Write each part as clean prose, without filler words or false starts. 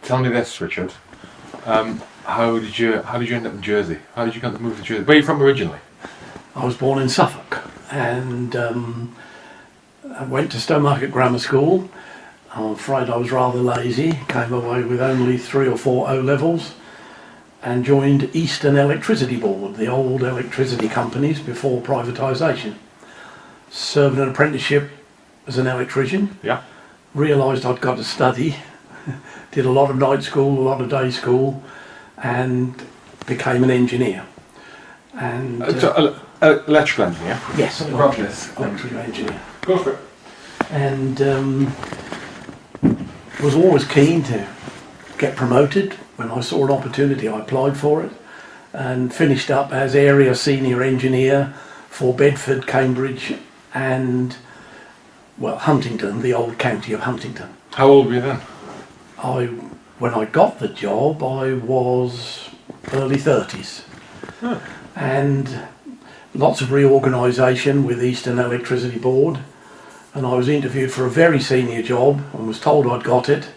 Tell me this, Richard. How did you end up in Jersey? How did you come to move to Jersey? Where are you from originally? I was born in Suffolk, and I went to Stowmarket Grammar School. I'm afraid I was rather lazy, came away with only 3 or 4 O-levels, and joined Eastern Electricity Board, the old electricity companies before privatisation. Served an apprenticeship as an electrician. Yeah. Realised I'd got to study, did a lot of night school, a lot of day school, and became an engineer. And electrical engineer? Yes, electrical engineer. Go for it. And was always keen to get promoted. When I saw an opportunity, I applied for it, and finished up as area senior engineer for Bedford, Cambridge, and Huntingdon, the old county of Huntingdon. How old were you then? When I got the job, I was early 30s. Huh. And lots of reorganisation with Eastern Electricity Board, and I was interviewed for a very senior job and was told I'd got it,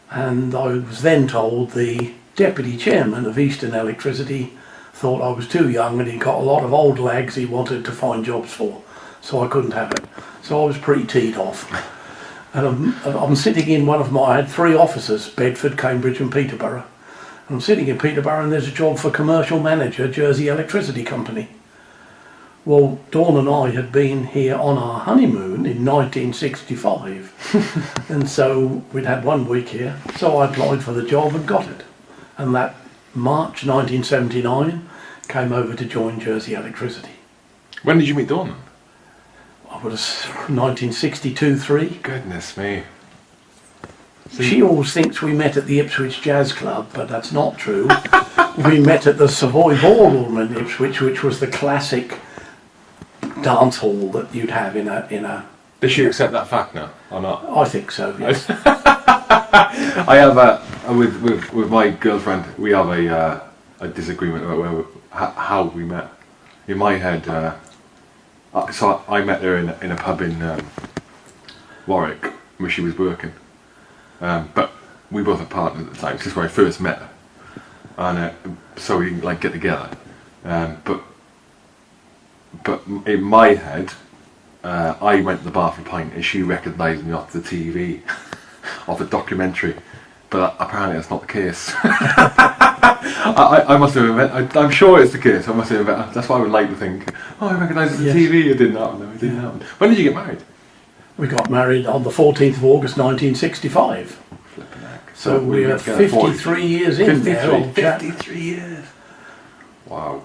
and I was then told the deputy chairman of Eastern Electricity thought I was too young and he'd got a lot of old lags he wanted to find jobs for, so I couldn't have it. So I was pretty teed off. And I'm sitting in I had 3 offices, Bedford, Cambridge and Peterborough. And I'm sitting in Peterborough and there's a job for commercial manager, Jersey Electricity Company. Well, Dawn and I had been here on our honeymoon in 1965. And so we'd had 1 week here. So I applied for the job and got it. And that March 1979 came over to join Jersey Electricity. When did you meet Dawn? I was 1962-3. Goodness me. She always thinks we met at the Ipswich Jazz Club, but that's not true. We met at the Savoy Ballroom in Ipswich, which was the classic dance hall that you'd have in a... Does she accept that fact now, or not? I think so, yes. I have with my girlfriend, we have a disagreement about how we met. In my head, so I met her in a pub in Warwick where she was working, but we both had partners at the time. This is where I first met her, and so we didn't get together. But in my head, I went to the bar for a pint and she recognised me off the TV, off a documentary. But apparently that's not the case. I must have invented. I'm sure it's the case. I must have invented. That's why I would like to think. Oh, I recognise it on the TV. It didn't happen. No, it didn't happen. When did you get married? We got married on the 14th of August 1965. Flipping heck. So we're 53 years in now. 53 years. Wow.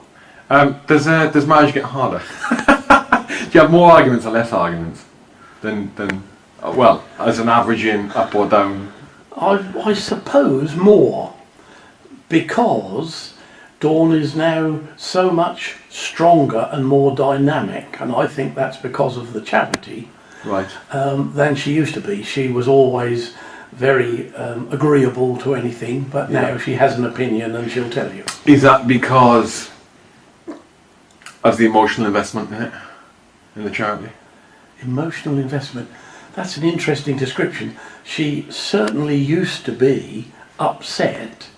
Does marriage get harder? Do you have more arguments or less arguments than as an averaging up or down? I suppose more, because Dawn is now so much stronger and more dynamic, and I think that's because of the charity, right? Than she used to be. She was always very agreeable to anything, but now she has an opinion and she'll tell you. Is that because of the emotional investment in it, in the charity? Emotional investment. That's an interesting description. She certainly used to be upset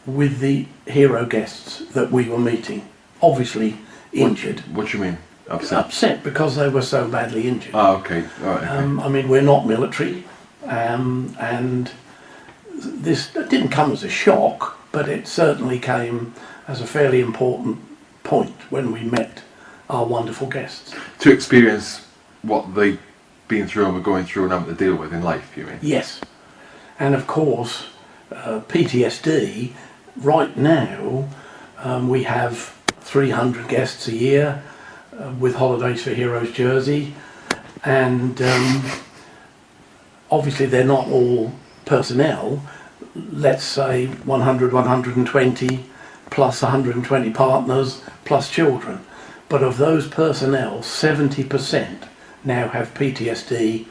with the hero guests that we were meeting. Obviously injured. What do you mean, upset? Upset because they were so badly injured. Oh, okay. All right. Okay. I mean, we're not military, and this didn't come as a shock, but it certainly came as a fairly important point when we met our wonderful guests. To experience what they've been through and were going through and having to deal with in life, you mean? Yes. And of course, PTSD, right now, we have 300 guests a year with Holidays for Heroes Jersey, and obviously they're not all personnel. Let's say 100, 120, plus 120 partners, plus children. But of those personnel, 70% now have PTSD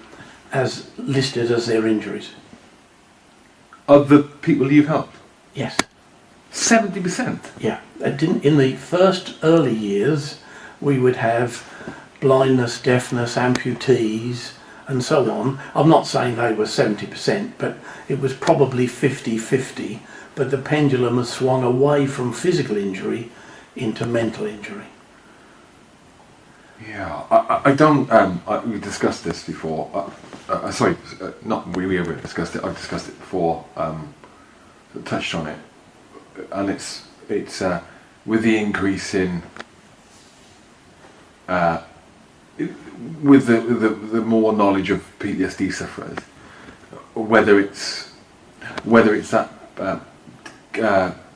as listed as their injuries. Of the people you've helped? Yes. 70%? Yeah. In the first early years, we would have blindness, deafness, amputees, and so on. I'm not saying they were 70%, but it was probably 50-50, but the pendulum has swung away from physical injury into mental injury. Yeah, I don't. We discussed this before. Sorry, not we ever discussed it. I've discussed it before. Touched on it, and it's with the increase in with the more knowledge of PTSD sufferers, whether it's that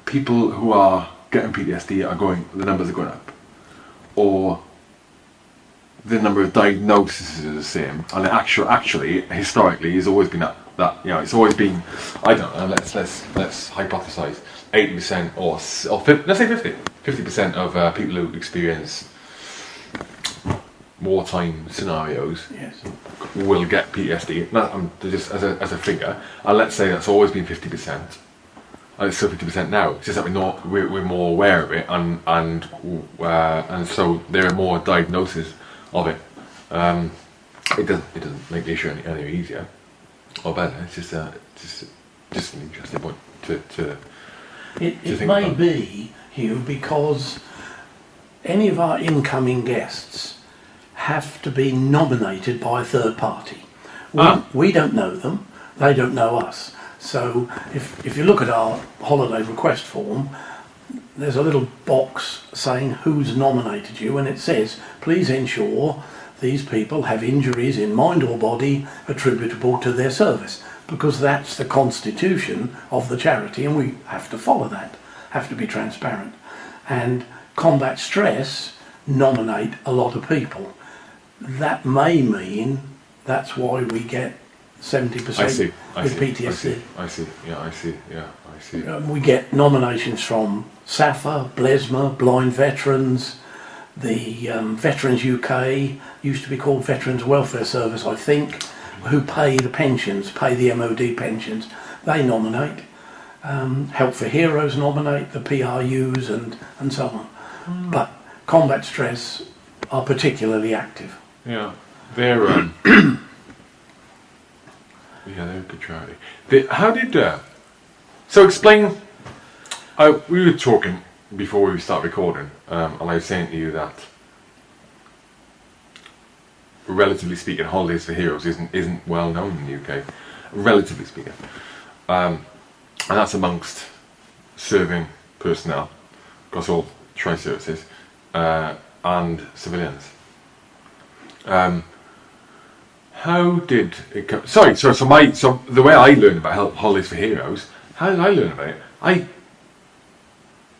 people who are getting PTSD the numbers are going up, or the number of diagnoses is the same, and actually historically has always been that it's always been, I don't know, let's hypothesize 80% or let's say 50% of people who experience wartime scenarios, yes, will get PTSD. Just as a figure, and let's say that's always been 50%. And it's still 50% now. It's just that we're more aware of it, and so there are more diagnoses of it. It doesn't make the issue any easier or better. It's just an interesting point to It think may about. be, Hugh, because any of our incoming guests have to be nominated by a third party. We don't know them, they don't know us. So if you look at our holiday request form, there's a little box saying who's nominated you, and it says, please ensure these people have injuries in mind or body attributable to their service, because that's the constitution of the charity, and we have to follow that, have to be transparent. And combat stress nominate a lot of people. That may mean that's why we get 70% with PTSD. I see. We get nominations from SAFA, BLESMA, Blind Veterans, the Veterans UK, used to be called Veterans Welfare Service, I think, who pay the pensions, pay the MOD pensions. They nominate. Help for Heroes nominate, the PRUs and so on. But combat stress are particularly active. Yeah, they're they're a good charity. How did so explain? We were talking before we start recording, and I was saying to you that, relatively speaking, Holidays for Heroes isn't well known in the UK, relatively speaking, and that's amongst serving personnel across all tri-services and civilians. How did it come? So the way I learned about Holidays for Heroes, how did I learn about it?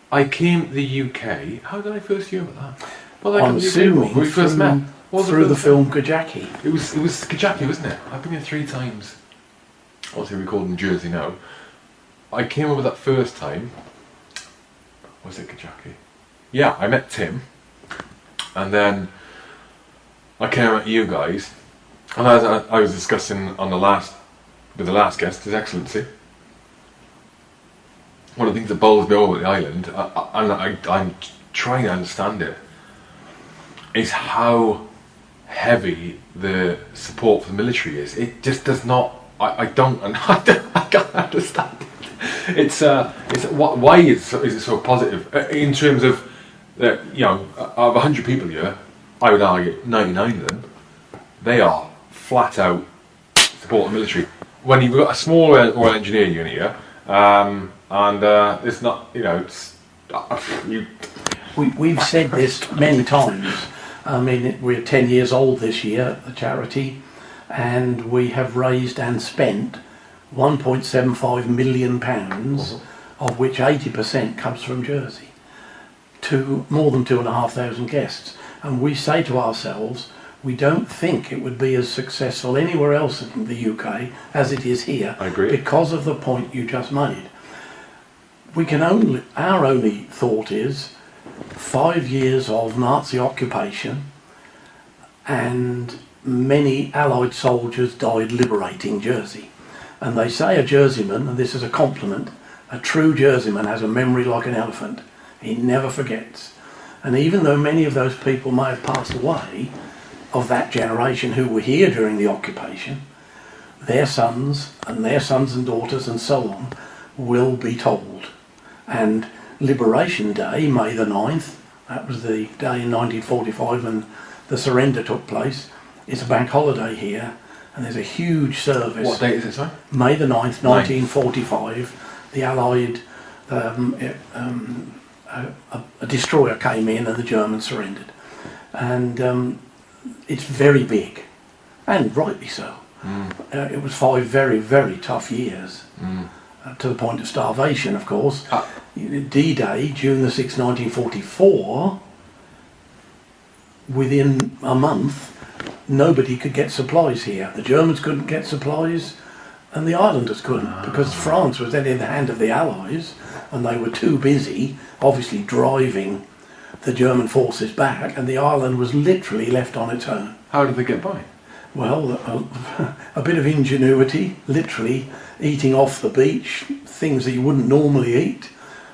I came to the UK. How did I first hear about that? Well, I'm assuming when we first met. Through the film Kajaki. It was Kajaki, wasn't it? I've been here 3 times. Obviously recording in Jersey now. I came over that first time. Was it Kajaki? Yeah, I met Tim, and then I came out to you guys, and I was discussing with the last guest, His Excellency. One of the things that bowls me over at the island, and I'm trying to understand it, is how heavy the support for the military is. It just does not. I can't understand it. Why is it so positive in terms of of 100 people here? I would argue 99 of them, they are flat out support the military. When you've got a small Royal Engineer unit here, and it's not, We've said this many times. I mean, we're 10 years old this year, the charity, and we have raised and spent £1.75 million, of which 80% comes from Jersey, to more than 2,500 guests. And we say to ourselves, we don't think it would be as successful anywhere else in the UK as it is here. I agree. Because of the point you just made. Our only thought is 5 years of Nazi occupation, and many Allied soldiers died liberating Jersey. And they say a Jerseyman, and this is a compliment, a true Jerseyman has a memory like an elephant. He never forgets. And even though many of those people may have passed away, of that generation who were here during the occupation, their sons and their sons and daughters and so on will be told. And Liberation Day, May the 9th, that was the day in 1945 when the surrender took place, it's a bank holiday here, and there's a huge service. What date is it, sorry? May the 9th, 1945, the Allied, a destroyer came in and the Germans surrendered. And it's very big, and rightly so. It was 5 very, very tough years, to the point of starvation, of course. D-Day, June the 6th, 1944, within a month, nobody could get supplies here. The Germans couldn't get supplies, and the islanders couldn't, because France was then in the hand of the Allies, and they were too busy, obviously driving the German forces back, and the island was literally left on its own. How did they get by? Well, a bit of ingenuity, literally eating off the beach, things that you wouldn't normally eat,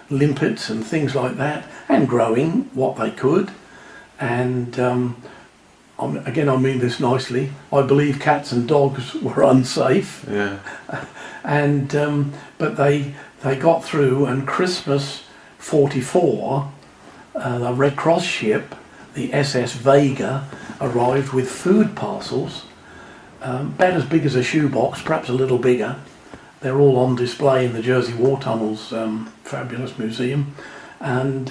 limpets and things like that, and growing what they could. And again, I mean this nicely, I believe cats and dogs were unsafe. Yeah. And but they got through, and Christmas 44, the Red Cross ship, the SS Vega, arrived with food parcels, about as big as a shoebox, perhaps a little bigger. They're all on display in the Jersey War Tunnels fabulous museum, and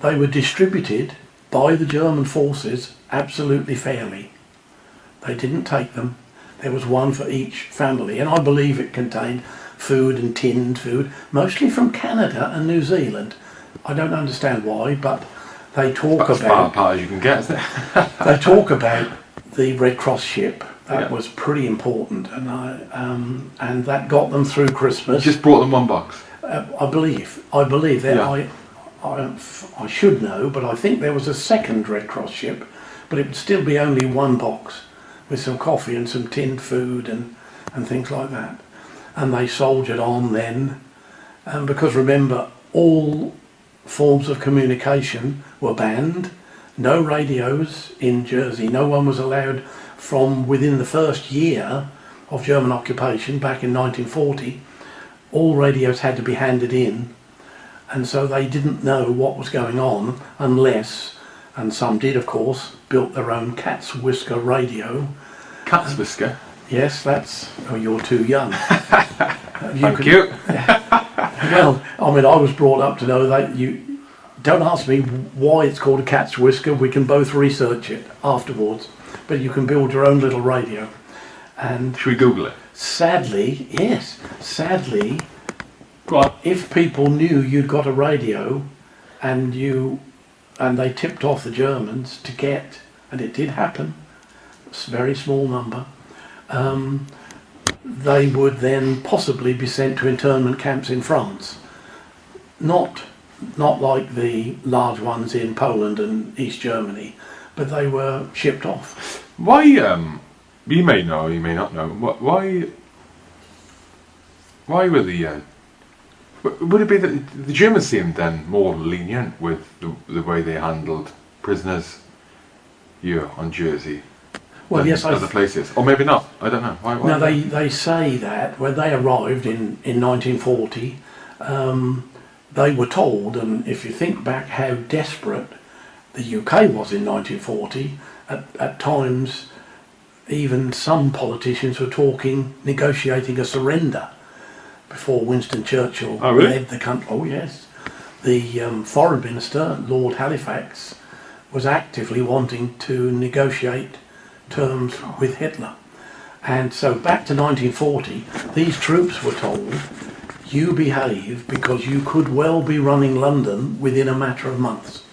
they were distributed by the German forces absolutely fairly. They didn't take them. There was one for each family, and I believe it contained food and tinned food, mostly from Canada and New Zealand. I don't understand why, but they talk That's about... as part as you can get, isn't it? They talk about the Red Cross ship. That Yeah. was pretty important, and that got them through Christmas. Just brought them one box. I believe that Yeah. I should know, but I think there was a second Red Cross ship, but it would still be only one box with some coffee and some tinned food and things like that. And they soldiered on then, because remember, all forms of communication were banned. No radios in Jersey. No one was allowed from within the first year of German occupation back in 1940. All radios had to be handed in, and so they didn't know what was going on unless, and some did of course, built their own cat's whisker radio. Cat's whisker? Yes, that's... Oh, you're too young. Thank you. Well, I mean, I was brought up to know that you... Don't ask me why it's called a cat's whisker. We can both research it afterwards. But you can build your own little radio. And should we Google it? Sadly, yes. Sadly, Go on. if people knew you'd got a radio and they tipped off the Germans to get, and it did happen, a very small number, they would then possibly be sent to internment camps in France. Not like the large ones in Poland and East Germany, but they were shipped off. Why, you may know, you may not know, why were the, would it be that the Germans seemed then more lenient with the way they handled prisoners here on Jersey? Well, yes, other places, or maybe not. I don't know. Why? No, they say that when they arrived in 1940, they were told, and if you think back how desperate the UK was in 1940, at times even some politicians were negotiating a surrender before Winston Churchill led the country. Oh yes, the foreign minister, Lord Halifax, was actively wanting to negotiate terms with Hitler. And so back to 1940, these troops were told, you behave because you could well be running London within a matter of months.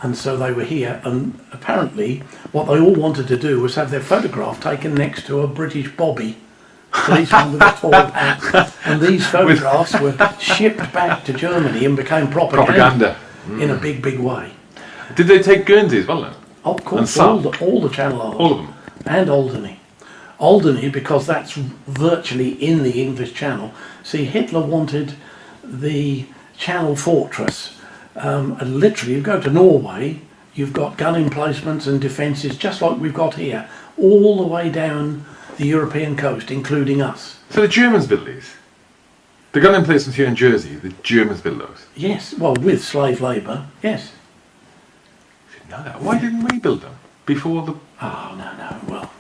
And so they were here, and apparently what they all wanted to do was have their photograph taken next to a British bobby policeman with a tall hat. And these photographs were shipped back to Germany and became propaganda. In a big, big way. Did they take Guernsey as well then? Of course, all the Channel Islands. All of them? And Alderney. Alderney, because that's virtually in the English Channel. See, Hitler wanted the Channel Fortress. And literally, you go to Norway, you've got gun emplacements and defences just like we've got here, all the way down the European coast, including us. So the Germans built these? The gun emplacements here in Jersey, the Germans built those? Yes, well, with slave labour, yes. I didn't know that. Why didn't we build them? Before the... Oh, no, well...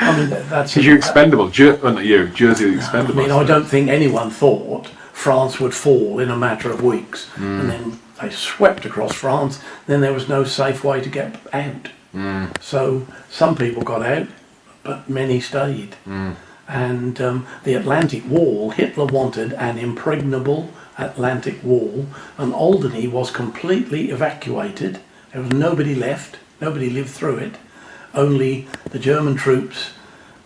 I mean, that's... Because you're expendable. Well, not you, Jersey was expendable. I mean, I don't think anyone thought France would fall in a matter of weeks. And then they swept across France, then there was no safe way to get out. So some people got out, but many stayed. And the Atlantic Wall, Hitler wanted an impregnable Atlantic Wall, and Alderney was completely evacuated. There was nobody left, nobody lived through it, only the German troops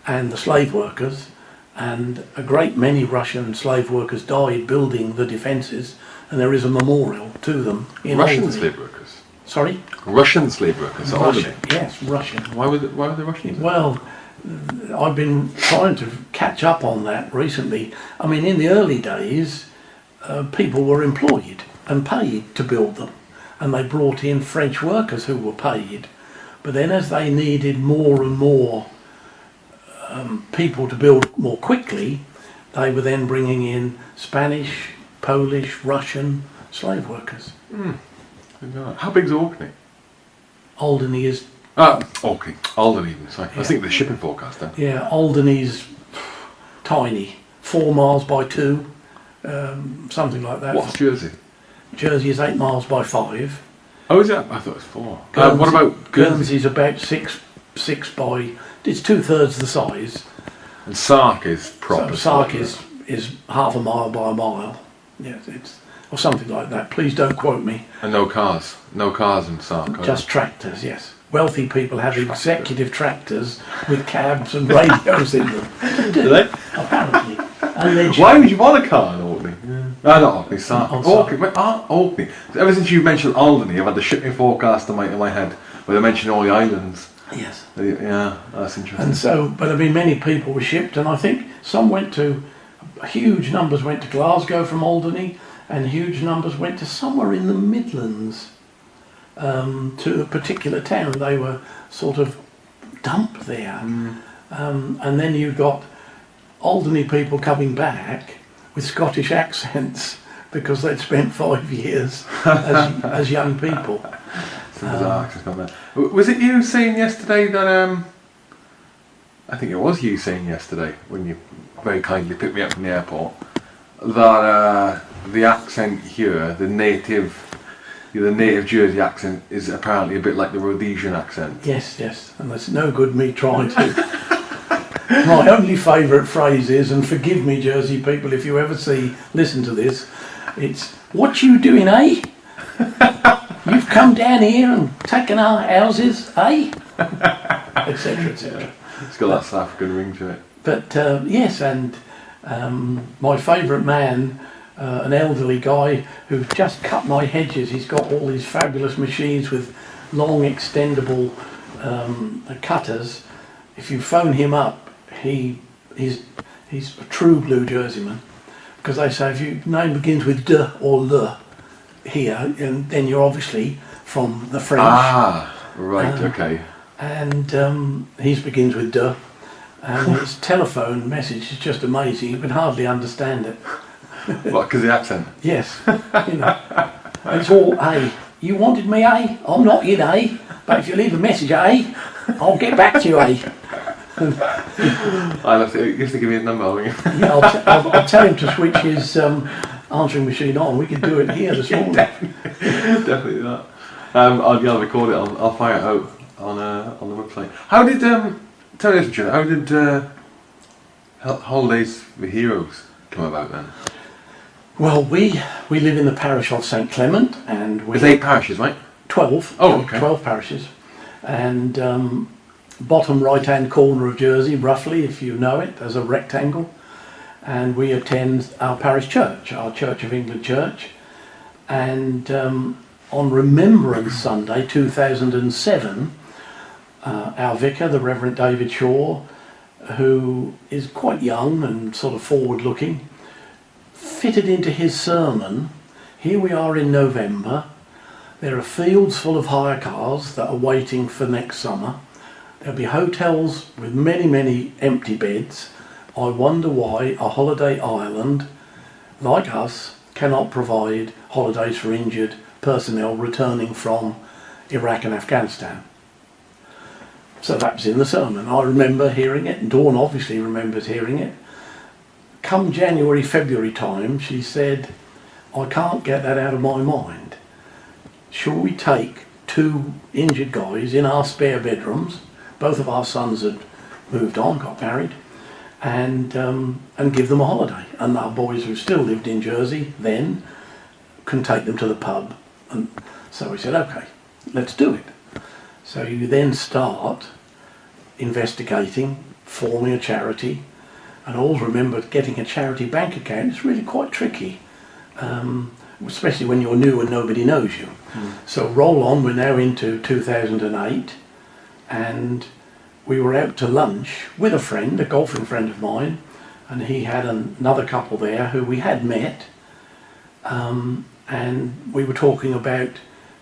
and the slave workers, and a great many Russian slave workers died building the defences, and there is a memorial to them in Russian Alderney. slave workers? Sorry? Russian slave workers at Russian, Alderney? yes, Russian. Why were the Russians? Well, I've been trying to catch up on that recently. I mean, in the early days, people were employed and paid to build them, and they brought in French workers who were paid. But then as they needed more and more people to build more quickly, they were then bringing in Spanish, Polish, Russian slave workers. How big's Orkney? Alderney is... Okay, Alderney even, sorry. I was thinking the shipping forecast then. Yeah, Alderney's tiny, 4 miles by 2, something like that. What's Jersey? Jersey is 8 miles by 5. Oh, is it? I thought it was 4. Guernsey, what about Guernsey? Guernsey's about 6 by... It's 2/3 the size. And Sark is proper. So Sark is half a mile by a mile. Yes, it's... Or something like that. Please don't quote me. And no cars. No cars in Sark. Just tractors, yes. Wealthy people have executive tractors with cabs and radios in them. Do they? Apparently. Allegedly. Why would you want a car in Orkney? Not Orkney, Sark. On Sark. Orkney. Orkney. Ever since you mentioned Alderney, I've had the shipping forecast in my head where they mention all the islands. Yes. Yeah, that's interesting. And so, but I mean, many people were shipped, and I think some went to, huge numbers went to Glasgow from Alderney, and huge numbers went to somewhere in the Midlands, to a particular town. They were sort of dumped there. And then you got Alderney people coming back with Scottish accents because they'd spent 5 years as young people. Some bizarre accents come there. Was it you saying yesterday that, I think it was you saying yesterday when you very kindly picked me up from the airport, that the accent here, the native Jersey accent, is apparently a bit like the Rhodesian accent. Yes, and there's no good me trying to. My only favourite phrase is, and forgive me Jersey people if you ever listen to this, it's, "What you doing, eh? You've come down here and taken our houses, eh?" Etc, etc. It's got that South African ring to it. But yes, and my favourite man, an elderly guy who just cut my hedges. He's got all these fabulous machines with long extendable cutters. If you phone him up, he's a true blue Jerseyman, because they say if your name begins with D or L here, and then you're obviously from the French. Ah, right, okay. And his begins with D, and his telephone message is just amazing. You can hardly understand it. What, because the accent? Yes, you know, it's all A. You wanted me, A? I'm not in A, but if you leave a message, A, I'll get back to you, A. I'll have to, you have to give me his number, won't you? Yeah, I'll tell him to switch his answering machine on. We could do it here this morning. Definitely that. I'll record it. I'll fire it out on the website. How did tell me this, Richard? How did Holidays for Heroes come about then? Well, we live in the parish of St Clement, and we There's 8 parishes, right? 12. Oh, okay. 12 parishes, and bottom right-hand corner of Jersey, roughly, if you know it, as a rectangle. And we attend our parish church, our Church of England church. And on Remembrance Sunday 2007, our vicar, the Reverend David Shaw, who is quite young and sort of forward-looking, fitted into his sermon, here we are in November, There are fields full of hire cars that are waiting for next summer. There'll be hotels with many, many empty beds. I wonder why a holiday island like us cannot provide holidays for injured personnel returning from Iraq and Afghanistan. So that was in the sermon. I remember hearing it, and Dawn obviously remembers hearing it. Come January, February time, she said, I can't get that out of my mind. Shall we take 2 injured guys in our spare bedrooms? Both of our sons had moved on, got married, and give them a holiday. And our boys who still lived in Jersey then can take them to the pub. And so we said, okay, let's do it. So you then start investigating, forming a charity, and I always remember getting a charity bank account. It's really quite tricky, especially when you're new and nobody knows you. So roll on, we're now into 2008, and we were out to lunch with a friend, a golfing friend of mine, and he had another couple there who we had met, and we were talking about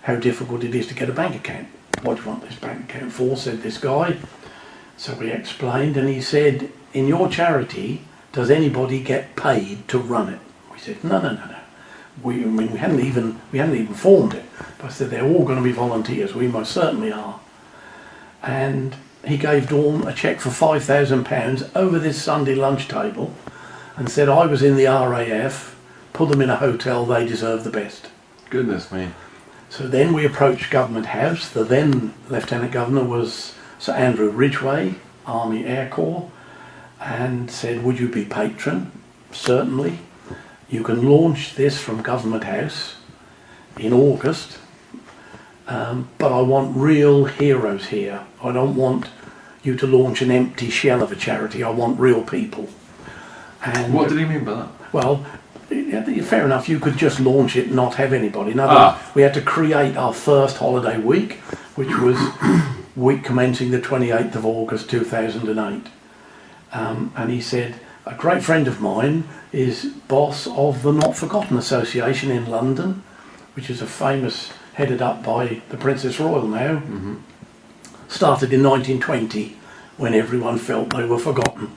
how difficult it is to get a bank account. What do you want this bank account for? Said this guy. So we explained, and he said, in your charity, does anybody get paid to run it? We said, no. We hadn't even formed it. But I said, they're all going to be volunteers. We most certainly are. And he gave Dawn a cheque for £5,000 over this Sunday lunch table and said, I was in the RAF, put them in a hotel, they deserve the best. Goodness me. So then we approached Government House. The then Lieutenant Governor was Sir Andrew Ridgway, Army Air Corps, and said, would you be patron? Certainly. You can launch this from Government House in August, but I want real heroes here. I don't want you to launch an empty shell of a charity. I want real people. And what did he mean by that? Well, fair enough, you could just launch it and not have anybody. In other words, we had to create our first holiday week, which was week commencing the 28th of August 2008. And he said, a great friend of mine is boss of the Not Forgotten Association in London, which is a famous, headed up by the Princess Royal now. Mm-hmm. Started in 1920 when everyone felt they were forgotten.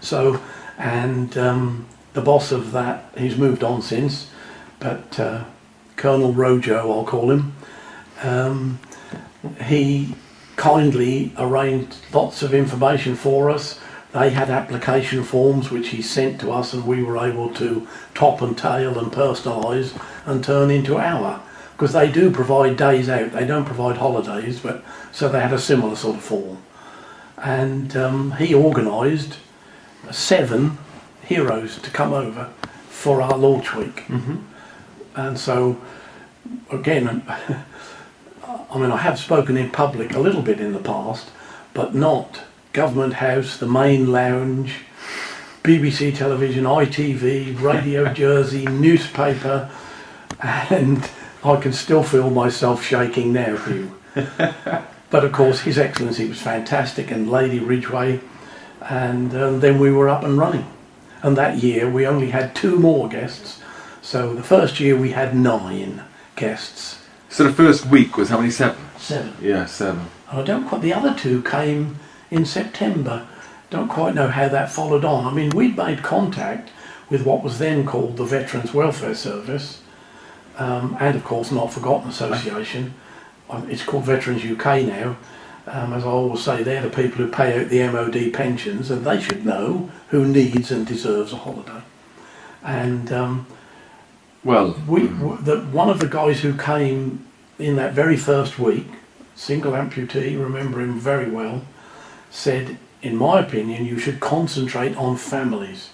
So, and the boss of that, he's moved on since, but Colonel Rojo, I'll call him, he kindly arranged lots of information for us. They had application forms which he sent to us, and we were able to top and tail and personalise and turn into our, because they do provide days out, they don't provide holidays, but so they had a similar sort of form. And he organised 7 heroes to come over for our launch week. Mm-hmm. And so again, I mean, I have spoken in public a little bit in the past, but not Government House, the main lounge, BBC television, ITV, Radio Jersey, newspaper, and I can still feel myself shaking now, Hugh. But of course, His Excellency was fantastic, and Lady Ridgway, and then we were up and running. And that year we only had 2 more guests. So the first year we had 9 guests. So the first week was how many? 7? 7. Yeah, 7. And I don't quite, the other 2 came in September. Don't quite know how that followed on. I mean, we'd made contact with what was then called the Veterans Welfare Service, and of course Not Forgotten Association. It's called Veterans UK now. As I always say, they're the people who pay out the MOD pensions, and they should know who needs and deserves a holiday. And one of the guys who came in that very first week, single amputee, remember him very well, said, in my opinion, you should concentrate on families.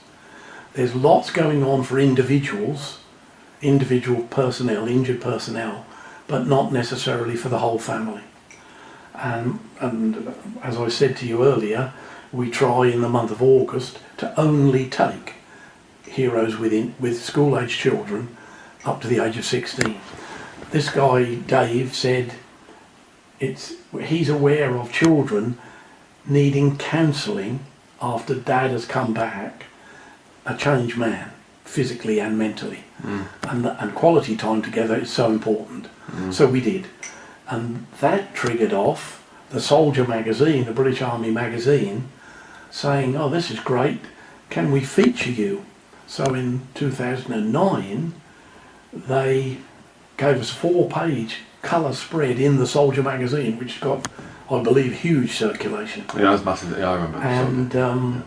There's lots going on for individuals, individual personnel, injured personnel, but not necessarily for the whole family. And as I said to you earlier, we try in the month of August to only take heroes with school-age children up to the age of 16. This guy, Dave, said he's aware of children needing counselling after dad has come back, a changed man, physically and mentally. and quality time together is so important. So we did, and that triggered off the Soldier magazine, the British Army magazine, saying, "Oh, this is great, can we feature you?" So in 2009 they gave us a 4-page colour spread in the Soldier magazine, which got, I believe, huge circulation. Yeah, it was massive. Yeah, I remember. And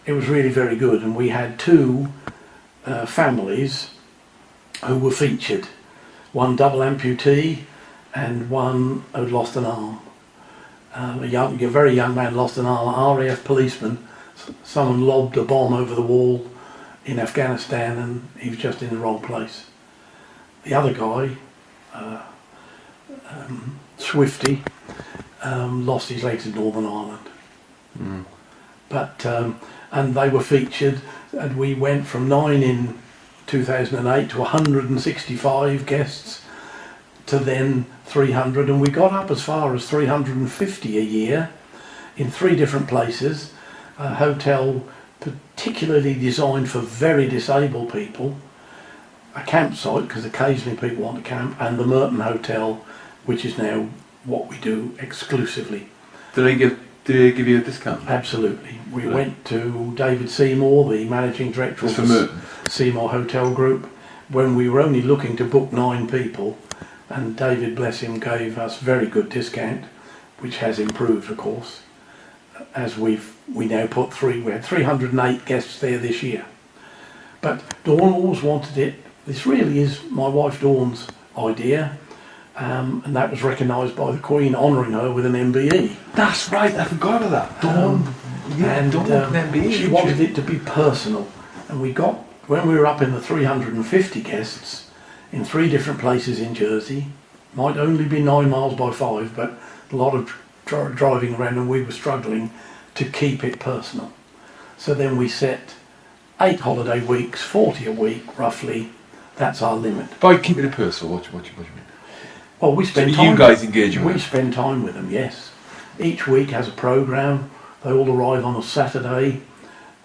it was really very good, and we had 2 families who were featured. One double amputee and one who'd lost an arm. A very young man lost an arm, RAF policeman. Someone lobbed a bomb over the wall in Afghanistan and he was just in the wrong place. The other guy, Swifty, lost his legs in Northern Ireland. But and they were featured, and we went from 9 in 2008 to 165 guests to then 300, and we got up as far as 350 a year in 3 different places. A hotel particularly designed for very disabled people, a campsite because occasionally people want to camp, and the Merton Hotel, which is now what we do exclusively. Did they give you a discount? Absolutely. We went to David Seymour, the managing director of the Seymour Hotel Group, when we were only looking to book 9 people, and David, bless him, gave us very good discount, which has improved, of course, as we now put we had 308 guests there this year. But Dawn always wanted it. This really is my wife Dawn's idea, and that was recognised by the Queen, honouring her with an MBE. That's right, I forgot about that. Dawn, and Dawn MBE. She wanted it to be personal, and we got, when we were up in the 350 guests in 3 different places in Jersey, might only be 9 miles by 5, but a lot of driving around, and we were struggling to keep it personal. So then we set 8 holiday weeks, 40 a week roughly. That's our limit. By keeping it personal, what do you mean? Well, we spend So time. you guys engage with them? We spend time with them, yes. Each week has a programme. They all arrive on a Saturday.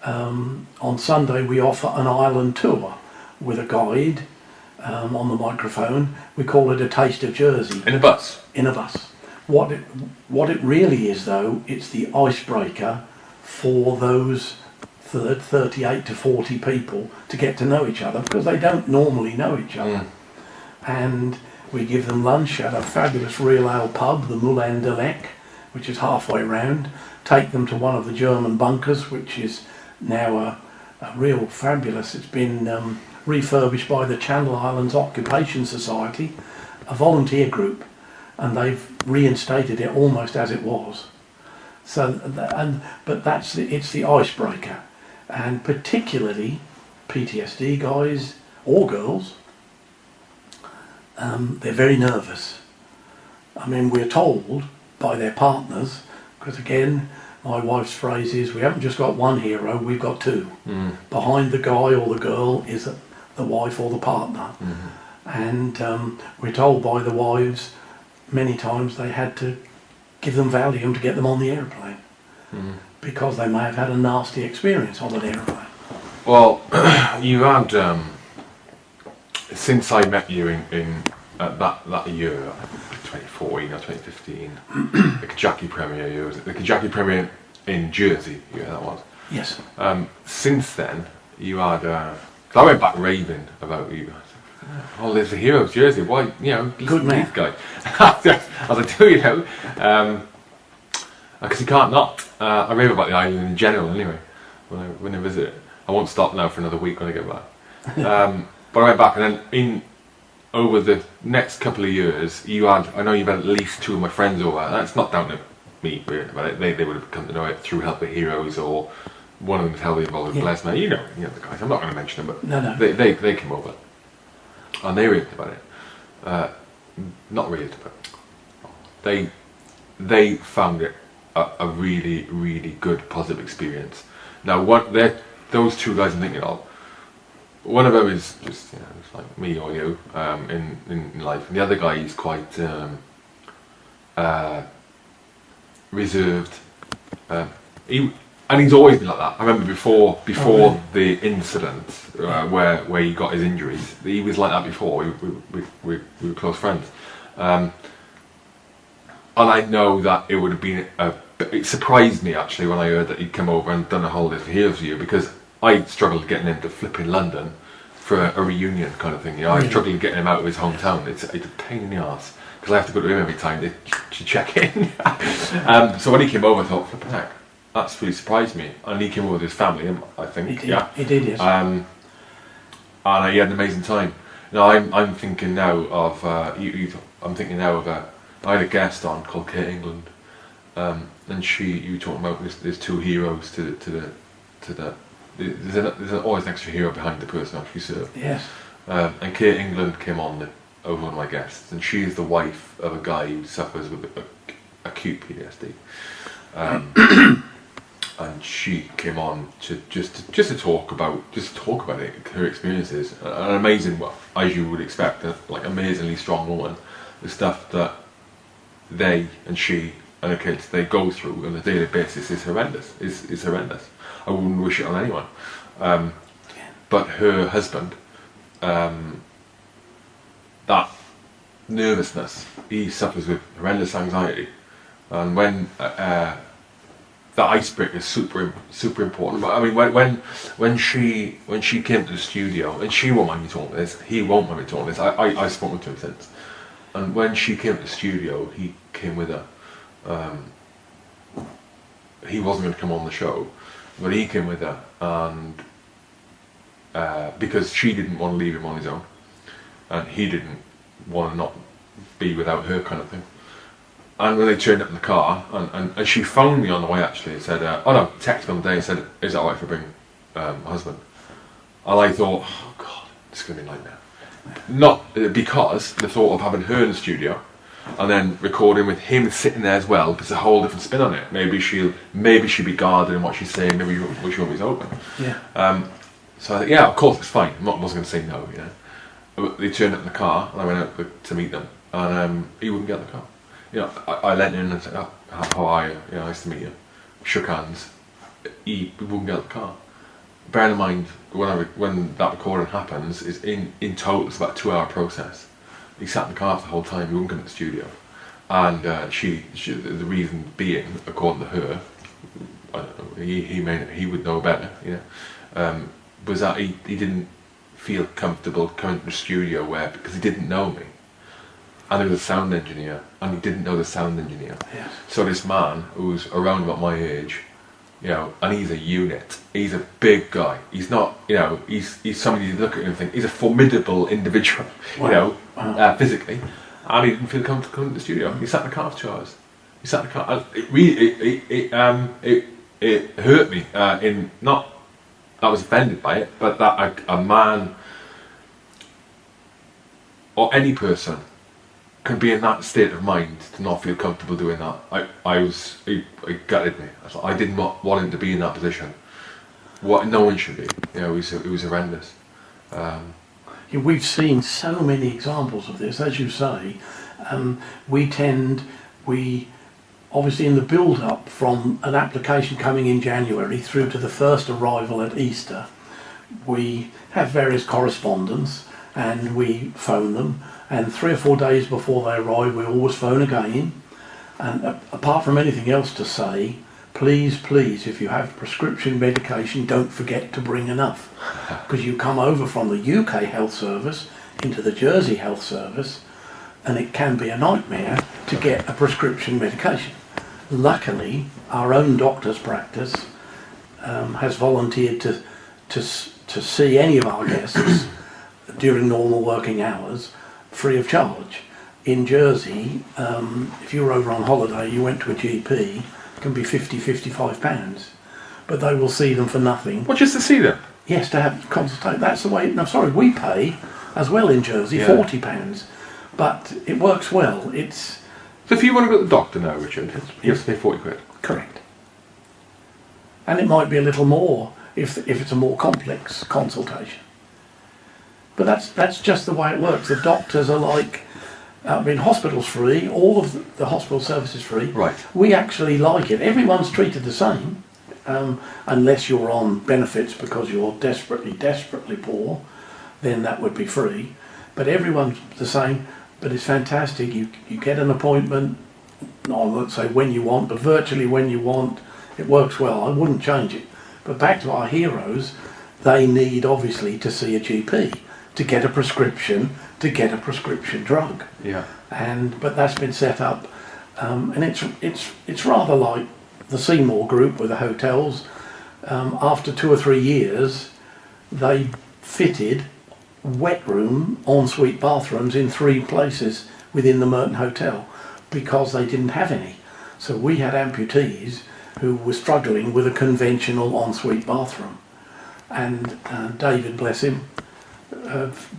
On Sunday we offer an island tour with a guide on the microphone. We call it a Taste of Jersey. In a bus? In a bus. What it really is, though, it's the icebreaker for those 38 to 40 people to get to know each other, because they don't normally know each other. And we give them lunch at a fabulous real ale pub, the Moulin de Lec, which is halfway round. Take them to one of the German bunkers, which is now a real fabulous. It's been refurbished by the Channel Islands Occupation Society, a volunteer group, and they've reinstated it almost as it was. So, but it's the icebreaker, and particularly PTSD guys or girls. They're very nervous. I mean, we're told by their partners, because again, my wife's phrase is, we haven't just got one hero, we've got 2. Behind the guy or the girl is the wife or the partner. And we're told by the wives many times they had to give them Valium to get them on the aeroplane, because they may have had a nasty experience on an aeroplane. Well, you had, since I met you in that year, 2014 or 2015, the Kajaki Premier year, was it the Kajaki Premier in Jersey year that was? Yes. Since then, you had, 'cause I went back raving about you. Oh, there's a Heroes Jersey, why, Good man. guy. As I do, because you can't not. I rave about the island in general anyway, when I visit it. I won't stop now for another week when I get back. But I went back, and then over the next couple of years, I know you've had at least 2 of my friends over. That's not down to me, but they would have come to know it through Help the Heroes, or one of them is heavily involved with Bless Me. You know the guys. I'm not going to mention them, but No. they came over, and they raved about it. Not raved about it. They found it a really, really good, positive experience. Now, those 2 guys I'm thinking of, one of them is just it's like me or you in life, and the other guy is quite reserved. and he's always been like that. I remember before the incident where he got his injuries, he was like that before. We were close friends, and I know that it would have been it surprised me actually when I heard that he'd come over and done a holiday for Heroes View, because I struggled getting him to flipping London for a reunion kind of thing. You know, I struggled getting him out of his hometown. It's a pain in the arse because I have to go to him every time to check in. So when he came over, I thought, flipping heck, that's really surprised me. And he came over with his family, I think. He did, yes. And he had an amazing time. Now I'm thinking now of I had a guest on called Kate England, and you were talking about there's two heroes to the there's always an extra hero behind the person actually served. Yes. And Kate England came on over one of my guests, and she's the wife of a guy who suffers with acute PTSD. And she came on to just to talk about it, her experiences. An amazing, well, as you would expect, amazingly strong woman. The stuff that she and her kids they go through on a daily basis is horrendous. Is horrendous. I wouldn't wish it on anyone. But her husband, that nervousness, he suffers with horrendous anxiety, and when that icebreaker is super important. But I mean, when she came to the studio, and she won't mind me talking this, he won't mind me talking this. I've spoken to him since, and when she came to the studio, he came with her. He wasn't going to come on the show, but he came with her, and because she didn't want to leave him on his own, and he didn't want to not be without her, kind of thing. And when they turned up in the car, and she phoned me on the way actually and said, texted me on the day and said, is that alright if I bring my husband? And I thought, oh God, it's going to be a nightmare. Not because the thought of having her in the studio and then recording with him sitting there as well, puts a whole different spin on it. Maybe she'll be guarded in what she's saying, maybe she won't be so open. Yeah. So I thought, yeah, of course it's fine. I wasn't going to say no, you know. But they turned up in the car and I went out to meet them, and he wouldn't get in the car. You know, I leant in and said, oh, how are you? You know, nice to meet you. Shook hands. He wouldn't get in the car. Bear in mind, when that recording happens, is in total it's about a 2-hour process. He sat in the car for the whole time. He wouldn't come to the studio, and the reason being, according to her, I don't know, he would know better. You know, was that he didn't feel comfortable coming to the studio because he didn't know me. And there was a sound engineer, and he didn't know the sound engineer. Yes. So this man, who's around about my age, you know, and he's a unit. He's a big guy. He's not, you know, he's somebody you look at him and think he's a formidable individual, you know, physically. And he didn't feel comfortable coming to the studio. He sat in the car for 2 hours. He sat in the car. And it hurt me. I was offended by it, but that a man or any person can be in that state of mind to not feel comfortable doing that. It gutted me. I did not want him to be in that position. What no one should be. You know, it was horrendous. We've seen so many examples of this, as you say. We obviously in the build-up from an application coming in January through to the first arrival at Easter, we have various correspondence and we phone them. And 3 or 4 days before they arrive, we always phone again. And apart from anything else to say, please, if you have prescription medication, don't forget to bring enough. Because you come over from the UK Health Service into the Jersey Health Service, and it can be a nightmare to get a prescription medication. Luckily, our own doctor's practice has volunteered to see any of our guests during normal working hours, free of charge. In Jersey, if you were over on holiday, you went to a GP, it can be £50–55, but they will see them for nothing. What, just to see them? Yes, to have consultation. That's the way. No, sorry, we pay as well in Jersey, £40, but it works well. So if you want to go to the doctor now, Richard, you have to pay £40. Correct. And it might be a little more if it's a more complex consultation. But that's just the way it works. The doctors are like, hospital's free, all of the hospital service is free. Right. We actually like it. Everyone's treated the same. Unless you're on benefits because you're desperately poor, then that would be free. But everyone's the same. But it's fantastic. You get an appointment, no, I won't say when you want, but virtually when you want. It works well. I wouldn't change it. But back to our heroes, they need obviously to see a GP to get a prescription, drug. Yeah. But that's been set up, and it's rather like the Seymour Group with the hotels. After 2 or 3 years, they fitted wet room ensuite bathrooms in 3 places within the Merton Hotel because they didn't have any. So we had amputees who were struggling with a conventional ensuite bathroom, and David, bless him,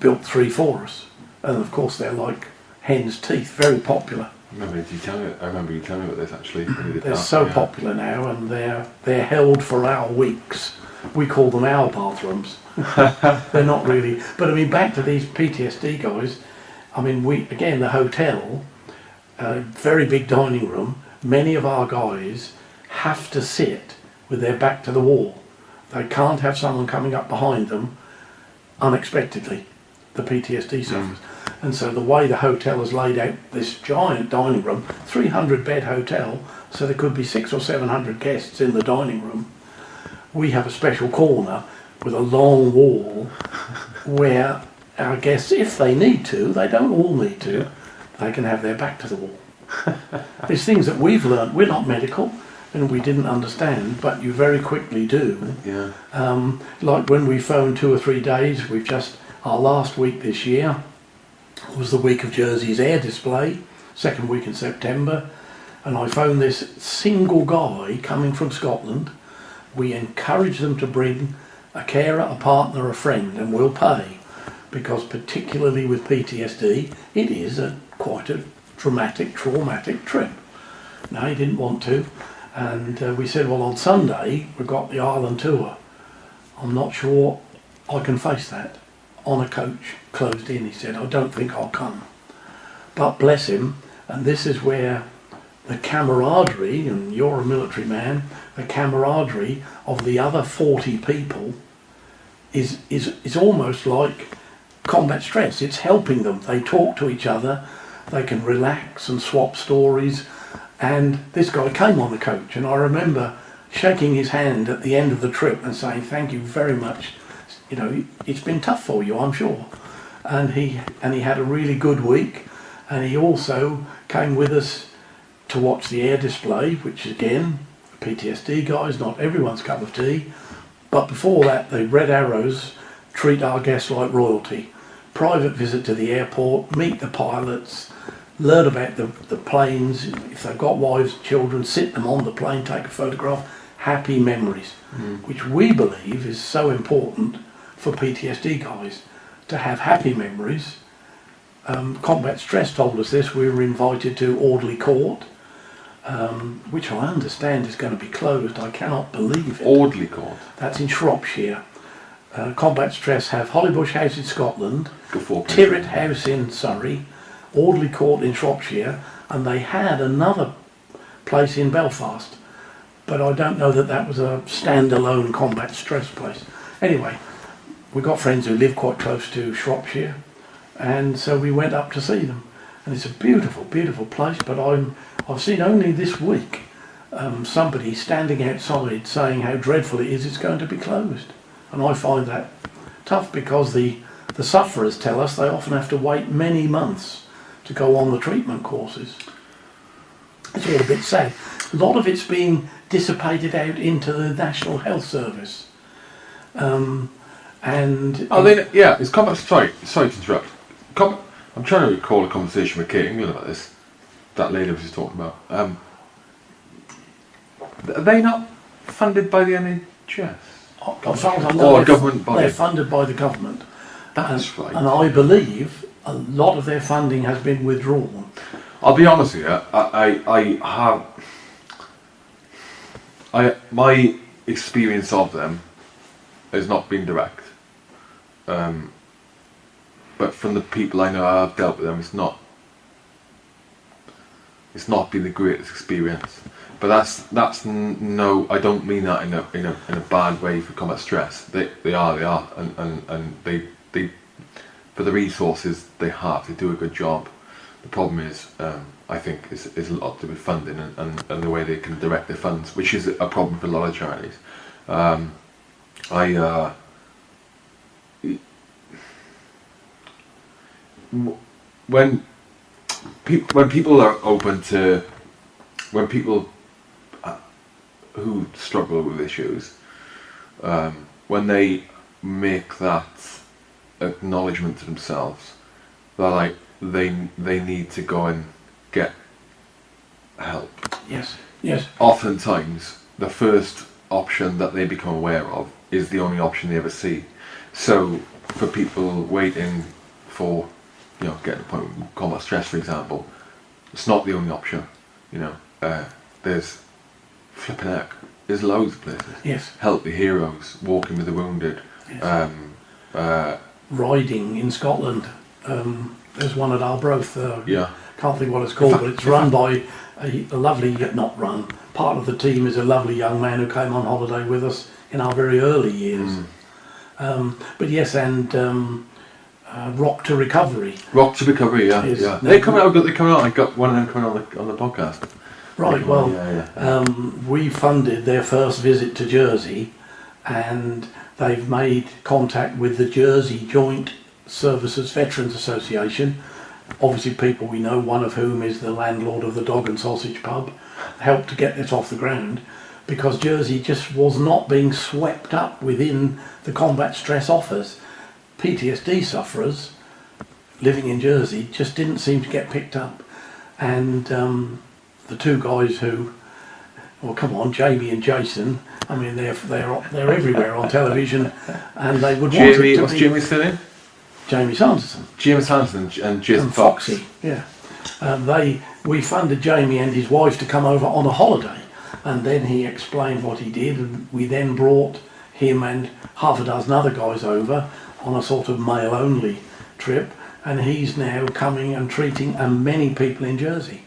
built 3 for us, and of course they're like hen's teeth, very popular. I remember you telling me about this actually. They're so popular now, and they're held for our weeks. We call them our bathrooms. They're not really, but I mean, back to these PTSD guys. I mean, the hotel, very big dining room. Many of our guys have to sit with their back to the wall. They can't have someone coming up behind them unexpectedly, the PTSD sufferers. And so the way the hotel has laid out this giant dining room, 300 bed hotel, so there could be 600 or 700 guests in the dining room. We have a special corner with a long wall where our guests, if they need to, they don't all need to, they can have their back to the wall. There's things that we've learned. We're not medical and we didn't understand, but you very quickly do. Yeah. Like when we phoned 2 or 3 days, our last week this year was the week of Jersey's air display, 2nd week in September, and I phoned this single guy coming from Scotland. We encourage them to bring a carer, a partner, a friend, and we'll pay, because particularly with PTSD, it is quite a traumatic trip. No, he didn't want to, and we said, well, on Sunday we've got the Ireland tour. I'm not sure I can face that on a coach closed in. He said, I don't think I'll come. But bless him, and this is where the camaraderie, and you're a military man, the camaraderie of the other 40 people is almost like combat stress. It's helping them. They talk to each other, they can relax and swap stories. And this guy came on the coach, and I remember shaking his hand at the end of the trip and saying, thank you very much. You know, it's been tough for you, I'm sure. And he had a really good week, and he also came with us to watch the air display, which again, PTSD guys, not everyone's cup of tea. But before that, the Red Arrows treat our guests like royalty. Private visit to the airport, meet the pilots, learn about the planes. If they've got wives, children, sit them on the plane, take a photograph. Happy memories, which we believe is so important for PTSD guys, to have happy memories. Combat Stress told us this. We were invited to Audley Court, which I understand is going to be closed. I cannot believe it. Audley Court? That's in Shropshire. Combat Stress have Hollybush House in Scotland, Tirrit House in Surrey, Audley Court in Shropshire, and they had another place in Belfast. But I don't know that was a standalone Combat Stress place. Anyway, we got friends who live quite close to Shropshire, and so we went up to see them. And it's a beautiful, beautiful place, but I've seen only this week somebody standing outside saying how dreadful it is, it's going to be closed. And I find that tough, because the sufferers tell us they often have to wait many months to go on the treatment courses. It's all a bit sad. A lot of it's being dissipated out into the National Health Service. It's combat. Sorry to interrupt. I'm trying to recall a conversation with Kate England about this. That lady was just talking about. Are they not funded by the NHS? As far as I know, or a government body? They're funded by the government. That's right. And I believe a lot of their funding has been withdrawn. I'll be honest with you. My experience of them has not been direct. But from the people I know I've dealt with them, it's not been the greatest experience. But no, I don't mean that in a bad way for combat stress. They are, and they for the resources they have, they do a good job. The problem is, I think, is a lot to do with funding and the way they can direct their funds, which is a problem for a lot of charities. When people are open to, when people who struggle with issues, when they make that acknowledgement to themselves that like they need to go and get help. Yes. Yes. Oftentimes, the first option that they become aware of is the only option they ever see. So, for people waiting for, getting to the point with combat stress, for example, it's not the only option. There's flipping heck. There's loads of places. Yes. Help the heroes, walking with the wounded. Yes. Riding in Scotland. There's one at Arbroath. Can't think what it's called, but it's run by a lovely, not run, part of the team is a lovely young man who came on holiday with us in our very early years. But yes, and Rock to Recovery. Rock to Recovery, yeah. They're coming out. I got one of them coming on the podcast. Right. We funded their first visit to Jersey, and they've made contact with the Jersey Joint Services Veterans Association. Obviously, people we know, one of whom is the landlord of the Dog and Sausage Pub, helped to get this off the ground, because Jersey just was not being swept up within the combat stress offers. PTSD sufferers living in Jersey just didn't seem to get picked up, and the two guys who, well, come on, Jamie and Jason. I mean, they're everywhere on television, and they would want it to what's be Jamie still in? Jamie Sanderson. James Sanderson and Jason Fox. Foxy, yeah. We funded Jamie and his wife to come over on a holiday, and then he explained what he did, and we then brought him and half a dozen other guys over on a sort of male-only trip, and he's now coming and treating many people in Jersey,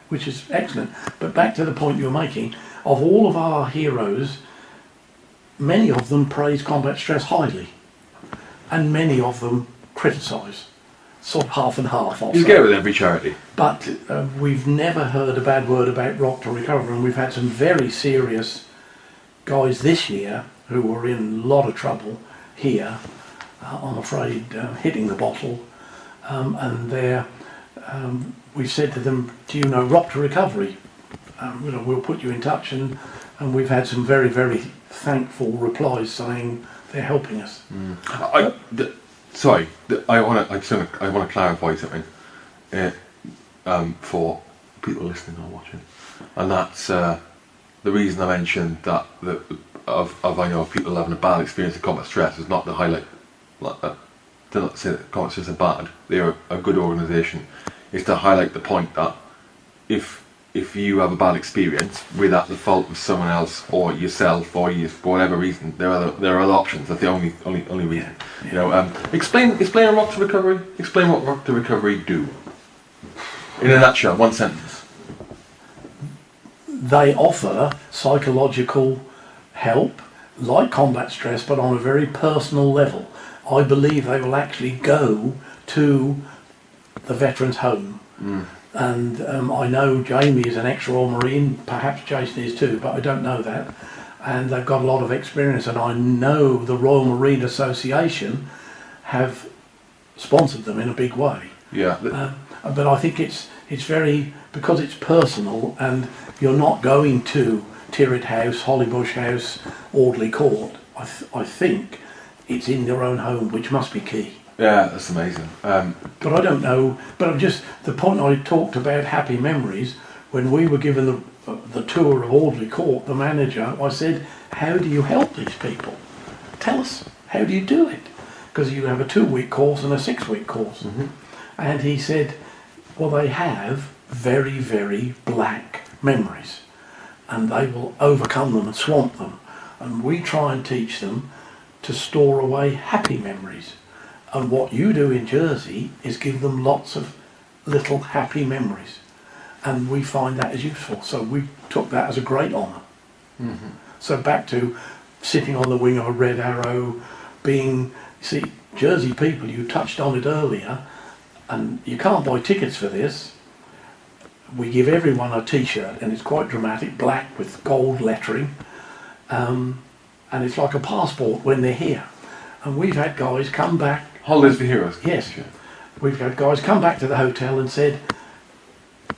which is excellent. But back to the point you're making, of all of our heroes, many of them praise combat stress highly, and many of them criticise, sort of half and half. You get it with every charity. But we've never heard a bad word about Rock to Recover, and we've had some very serious guys this year who were in a lot of trouble here, I'm afraid, hitting the bottle, and we've said to them, do you know Rock to Recovery? We'll put you in touch, and we've had some very, very thankful replies saying they're helping us. Sorry, I want to clarify something for people listening or watching, and that's the reason I mentioned that I know of people having a bad experience of combat stress is not to highlight, to not say that combat stress are bad. They are a good organisation. It's to highlight the point that if you have a bad experience without the fault of someone else or yourself or you, for whatever reason, there are other options. That's the only reason. Explain Rock to Recovery. Explain what Rock to Recovery do. In a nutshell, one sentence. They offer psychological help, like combat stress, but on a very personal level. I believe they will actually go to the veterans' home. And I know Jamie is an ex-Royal Marine, perhaps Jason is too, but I don't know that. And they've got a lot of experience, and I know the Royal Marine Association have sponsored them in a big way. Yeah. But I think it's very, because it's personal, and you're not going to Tirrit House, Hollybush House, Audley Court. I think it's in your own home, which must be key. Yeah, that's amazing. But I don't know. But I'm just, the point I talked about happy memories, when we were given the tour of Audley Court, the manager, I said, how do you help these people? Tell us, how do you do it? Because you have a 2-week course and a 6-week course. And he said, well, they have very, very black memories, and they will overcome them and swamp them. And we try and teach them to store away happy memories. And what you do in Jersey is give them lots of little happy memories. and we find that is useful. So we took that as a great honour. Mm-hmm. So back to sitting on the wing of a Red Arrow, being, see, Jersey people, you touched on it earlier, and you can't buy tickets for this. We give everyone a t-shirt, and it's quite dramatic, black with gold lettering, and it's like a passport when they're here. And we've had guys come back. Holidays for Heroes. Yes. We've had guys come back to the hotel and said,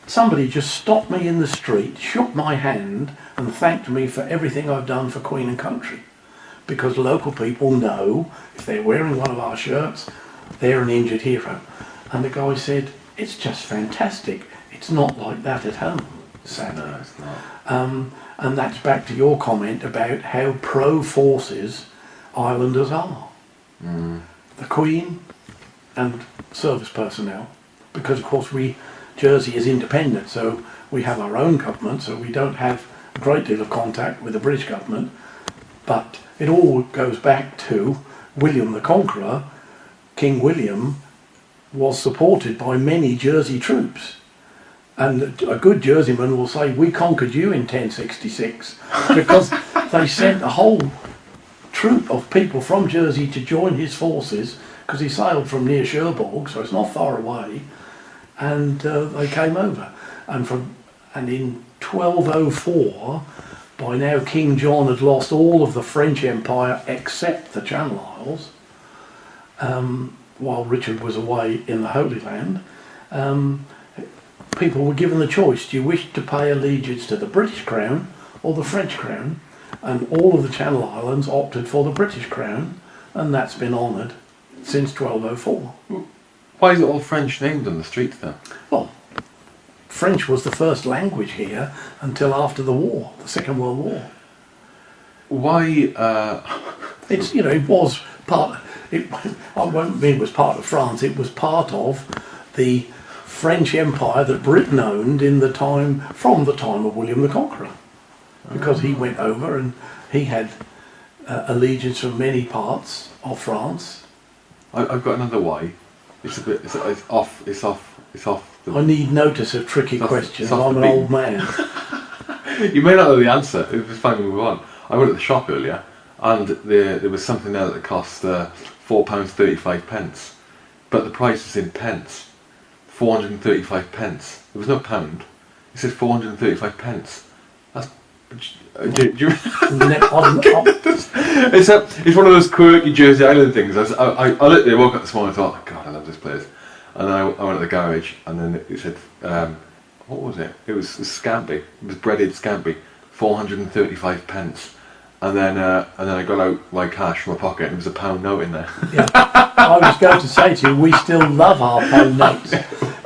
somebody just stopped me in the street, shook my hand and thanked me for everything I've done for Queen and Country. Because local people know if they're wearing one of our shirts, they're an injured hero. And the guy said, it's just fantastic. It's not like that at home, sadly. No, it's not. And that's back to your comment about how pro-forces islanders are. Mm. The Queen and service personnel. Because of course Jersey is independent, so we have our own government, so we don't have a great deal of contact with the British government. But it all goes back to William the Conqueror. King William was supported by many Jersey troops. And a good Jerseyman will say, we conquered you in 1066, because they sent a whole troop of people from Jersey to join his forces, because he sailed from near Cherbourg, so it's not far away, and they came over. And in 1204, by now King John had lost all of the French Empire except the Channel Isles, while Richard was away in the Holy Land. People were given the choice, do you wish to pay allegiance to the British Crown or the French Crown? And all of the Channel Islands opted for the British Crown, and that's been honoured since 1204. Why is it all French named on the streets then? Well, French was the first language here until after the war, the Second World War. Why? It's, you know, it was part. I won't mean it was part of France. It was part of the French Empire that Britain owned from the time of William the Conqueror, because he went over and he had allegiance from many parts of France. I've got another why. It's a bit. It's off. It's off. I need notice of tricky questions. I'm an old man. You may not know the answer. It's fine. We move on. I went to the shop earlier, and there was something there that cost £4.35, but the price was in pence. 435 pence. There was no pound. It said 435 pence. That's. Do you it's one of those quirky Jersey Island things. I literally woke up this morning and thought, oh God, I love this place. And then I went to the garage, and then it said, what was it? It was scampi. It was breaded scampi. 435 pence. And then I got out my cash from my pocket, and there was a £1 note in there. Yeah. I was going to say to you, we still love our pound notes.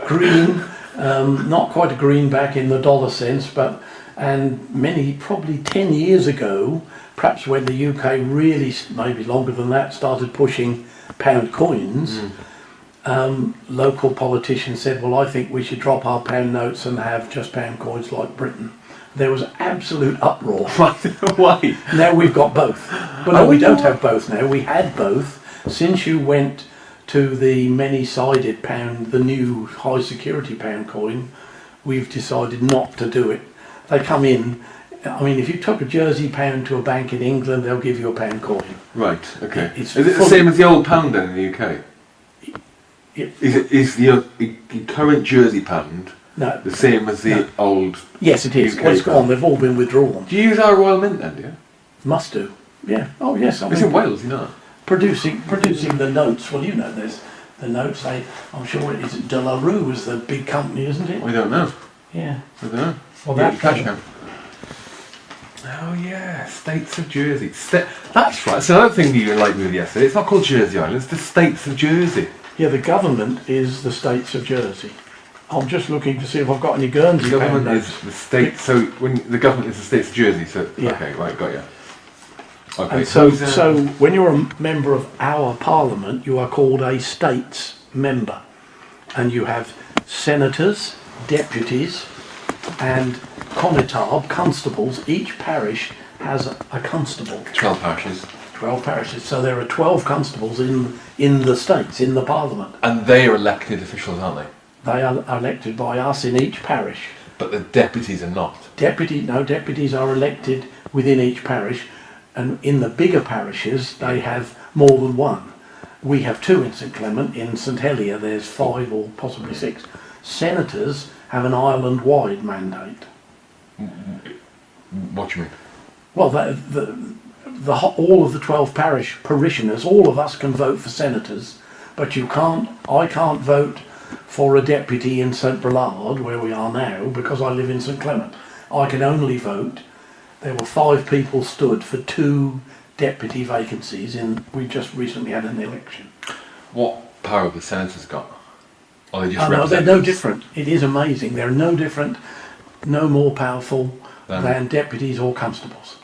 Green, not quite a greenback in the dollar sense, but probably 10 years ago, perhaps when the UK really, maybe longer than that, started pushing pound coins, local politicians said, well, I think we should drop our pound notes and have just pound coins like Britain. There was absolute uproar. Why? Now we've got both. But no, we don't have both now. We had both. Since you went to the many-sided pound, the new high-security pound coin, we've decided not to do it. They come in. I mean, if you took a Jersey pound to a bank in England, they'll give you a pound coin. Right, okay. Is it the same as the old pound then in the UK? Is the current Jersey pound the same as the old? Yes, it is. UK Well, it's gone. They've all been withdrawn. Do you use our Royal Mint then, do you? Must do. Yeah. Oh, yes. It's in Wales, you know. Producing the notes. Well, you know, there's the notes. I'm sure it is. De La Rue is the big company, isn't it? I don't know. Yeah. I don't know. Well, that cash now. Oh yeah, States of Jersey. That's right. So another thing you enlightened me with yesterday. It's not called Jersey Island. It's the States of Jersey. Yeah, the government is the States of Jersey. I'm just looking to see if I've got any Guernsey. The government is the state. So when the government is the States of Jersey. So yeah. Okay, right, got you. Okay. And so when you're a member of our Parliament, you are called a States member, and you have senators, deputies, and constables. Each parish has a constable. 12 parishes. 12 parishes. So there are 12 constables in the States, in the Parliament. And they are elected officials, aren't they? They are elected by us in each parish. But the deputies are not. Deputies are elected within each parish, and in the bigger parishes they have more than one. We have 2 in St Clement. In St Helier there's 5 or possibly 6. Senators have an island-wide mandate. What do you mean? Well, all of the 12 parish parishioners, all of us can vote for senators, but I can't vote for a deputy in St Brelard, where we are now, because I live in St Clement. I can only vote. There were 5 people stood for 2 deputy vacancies we just recently had an election. What power have the senators got? Or they just No, they're no different. It is amazing. They're no different, no more powerful than deputies or constables.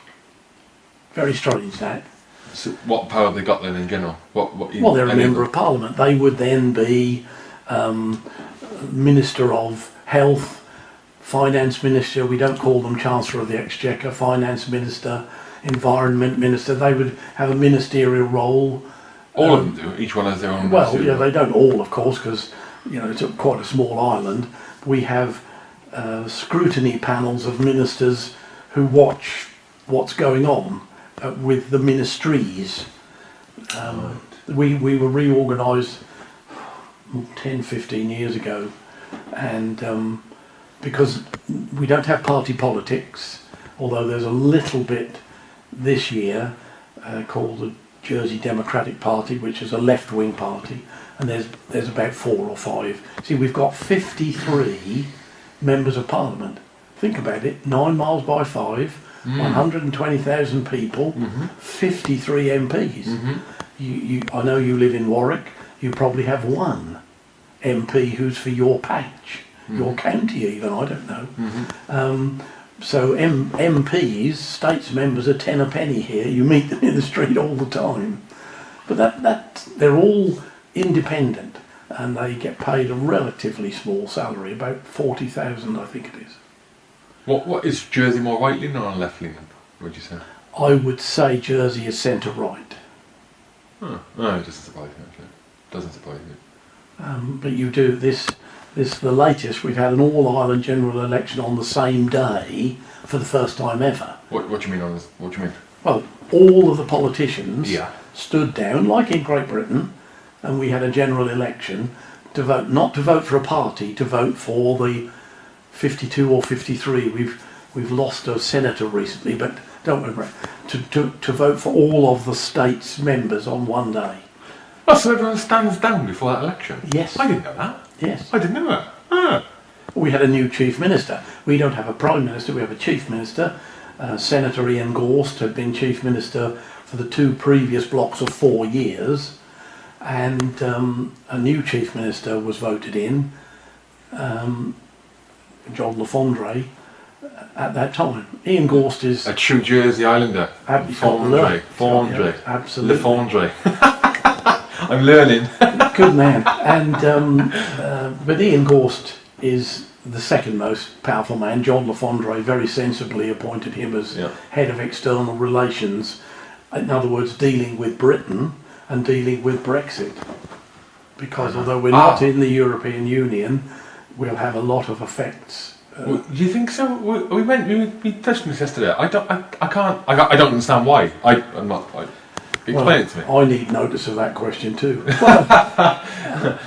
Very strange, that. So what power have they got then in general? Well, they're a member of Parliament. They would then be Minister of Health, Finance Minister. We don't call them Chancellor of the Exchequer, Finance Minister, Environment Minister. They would have a ministerial role. All of them do. Each one has their own. Well, yeah, they don't all, of course, because it's quite a small island. We have scrutiny panels of ministers who watch what's going on with the ministries. We were reorganised 10, 15 years ago, and because we don't have party politics, although there's a little bit this year called the Jersey Democratic Party, which is a left-wing party, and there's about 4 or 5. See, we've got 53 members of Parliament. Think about it, 9 miles by 5, 120,000 people, 53 MPs. I know you live in Warwick, you probably have 1 MP who's for your patch, your county even, I don't know. So MPs, states members, are 10 a penny here. You meet them in the street all the time. But they're all independent, and they get paid a relatively small salary, about 40,000 I think it is. What is Jersey more right-leaning or left-leaning, would you say? I would say Jersey is centre-right. Oh, no, it doesn't surprise me actually. Doesn't surprise me. But you do this the latest. We've had an all-Ireland general election on the same day for the first time ever. What do you mean on this? What do you mean? Well, all of the politicians stood down, like in Great Britain, and we had a general election to vote, not to vote for a party, to vote for the 52 or 53. We've lost a senator recently, but don't worry. To vote for all of the state's members on one day. Oh, so everyone stands down before that election? Yes. I didn't know that. Yes. I didn't know that. Ah. We had a new chief minister. We don't have a prime minister, we have a chief minister. Senator Ian Gorst had been chief minister for the 2 previous blocks of 4 years, and a new chief minister was voted in, John Lafondre, at that time. Ian Gorst is a true Jersey Islander. Fondre. Absolutely. Lafondre. I'm learning. Good man. And but Ian Gorst is the second most powerful man. John Lafondre very sensibly appointed him as head of external relations. In other words, dealing with Britain and dealing with Brexit. Because although we're not in the European Union, we'll have a lot of effects. Do you think so? We touched on this yesterday. I don't understand why. Explain it to me. I need notice of that question too. Well,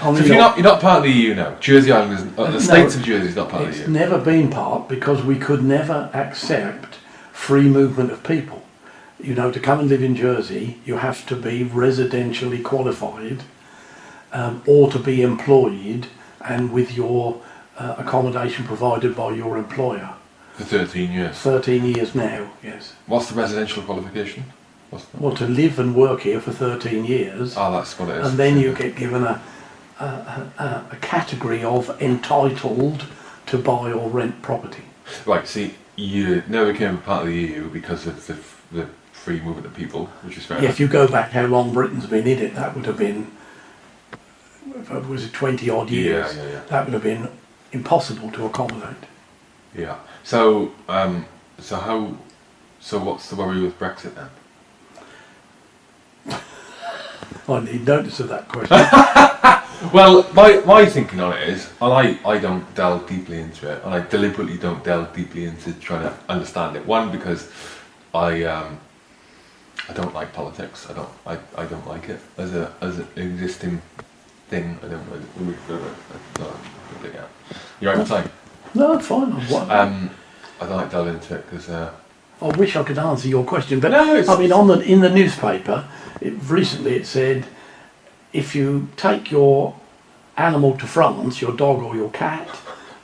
so if you're not part of the EU now, Jersey Island is the states of Jersey is not part of the EU. It's never been part, because we could never accept free movement of people. To come and live in Jersey, you have to be residentially qualified, or to be employed and with your accommodation provided by your employer. For 13 years. 13 years now, yes. What's the residential qualification? Well, to live and work here for 13 years. Oh, that's what it is. And then you get given a category of entitled to buy or rent property. Right, see, you never became part of the EU because of the free movement of people, which is fair enough. If you go back how long Britain's been in it, that would have been, was it 20 odd years? Yeah. That would have been impossible to accommodate. Yeah. So what's the worry with Brexit then? I need notice of that question. Well, my thinking on it is, and I don't delve deeply into it, and I deliberately don't delve deeply into trying to understand it. One, because I don't like politics. I don't like it as an existing thing. I don't. You're out of time. No, fine. I don't like delving into it because. I wish I could answer your question, but No, I mean, in the newspaper, recently it said, if you take your animal to France, your dog or your cat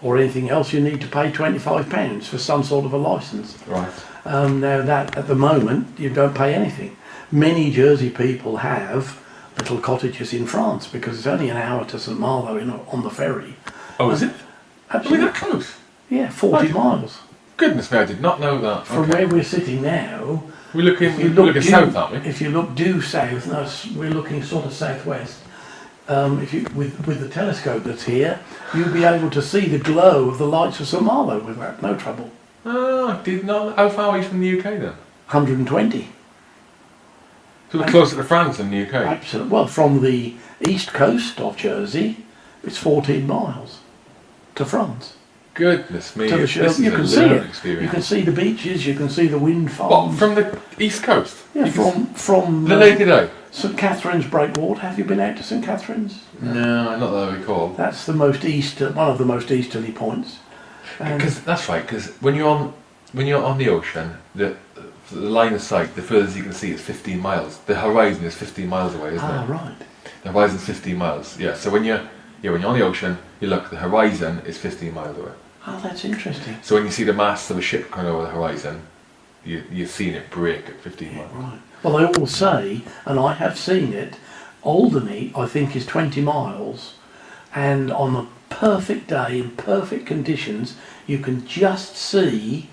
or anything else, you need to pay £25 for some sort of a licence. Right. Now that at the moment you don't pay anything. Many Jersey people have little cottages in France because it's only an hour to St Malo on the ferry. Oh, is it? Absolutely. Are we that close? Yeah, 40 miles. Goodness me, I did not know that. From where we're sitting now, we're looking south, aren't we? if you look due south, no, we're looking sort of southwest. If you with the telescope that's here, you'll be able to see the glow of the lights of St Malo without no trouble. Ah, did not. How far are you from the UK then? 120. So we're closer to France than the UK. Absolutely. Well, from the east coast of Jersey, it's 14 miles to France. Goodness me! To the This you is can a see learning it. experience. You can see the beaches. You can see the wind What, farms. from the east coast? Yeah, You can from the naked eye. St Catherine's Breakwater. Have you been out to St Catherine's? No, not that I recall. That's the most one of the most easterly points. Because that's right. Because when you're on the ocean, the line of sight, the furthest you can see is 15 miles. The horizon is 15 miles away, isn't it? Ah, right. The horizon's 15 miles. Yeah. So when you're on the ocean, you look. The horizon is 15 miles away. Oh, that's interesting. So when you see the mast of a ship coming over the horizon, you've seen it break at 15 miles. Right. Well, they all say, and I have seen it, Alderney, I think, is 20 miles, and on a perfect day, in perfect conditions, you can just see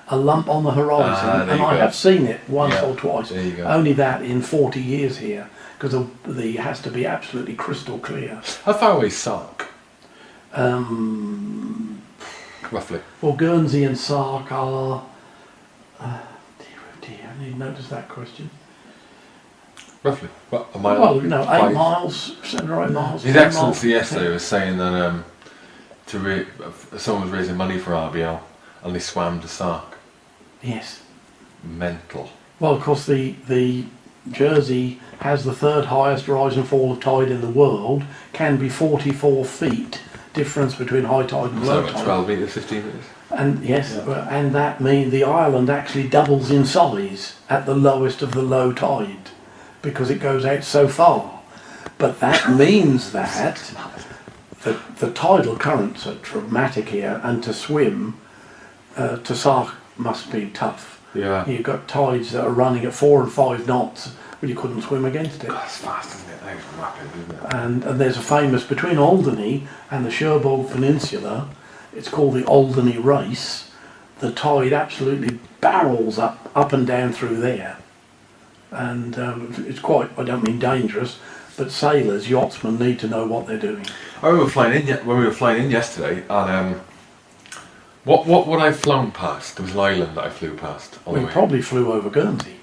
a lump on the horizon, and I have seen it once or twice. There you go. Only that in 40 years here, because it has to be absolutely crystal clear. How far away is Sark? Roughly. Well, Guernsey and Sark are... dear, I didn't notice that question. Roughly. What, a mile? Well, no, 8 5? miles, 7 or 8 miles. His 10 Excellency miles. yesterday was saying that someone was raising money for RBL and they swam to Sark. Yes. Mental. Well, of course, the Jersey has the third highest rise and fall of tide in the world, can be 44 feet difference between high tide and low So tide. 12 metres, 15 metres? And yes, and that means the island actually doubles in size at the lowest of the low tide because it goes out so far. But that means that the tidal currents are dramatic here, and to swim to Sark must be tough. Yeah. You've got tides that are running at 4 and 5 knots, but you couldn't swim against it. That's fast, isn't it? That is rapid, isn't it? And there's a famous, between Alderney and the Cherbourg Peninsula, it's called the Alderney Race. The tide absolutely barrels up and down through there. And it's quite, I don't mean dangerous, but sailors, yachtsmen need to know what they're doing. I remember when we were flying in yesterday, and what I've flown past, there was an island that I flew past on the We way. probably flew over Guernsey.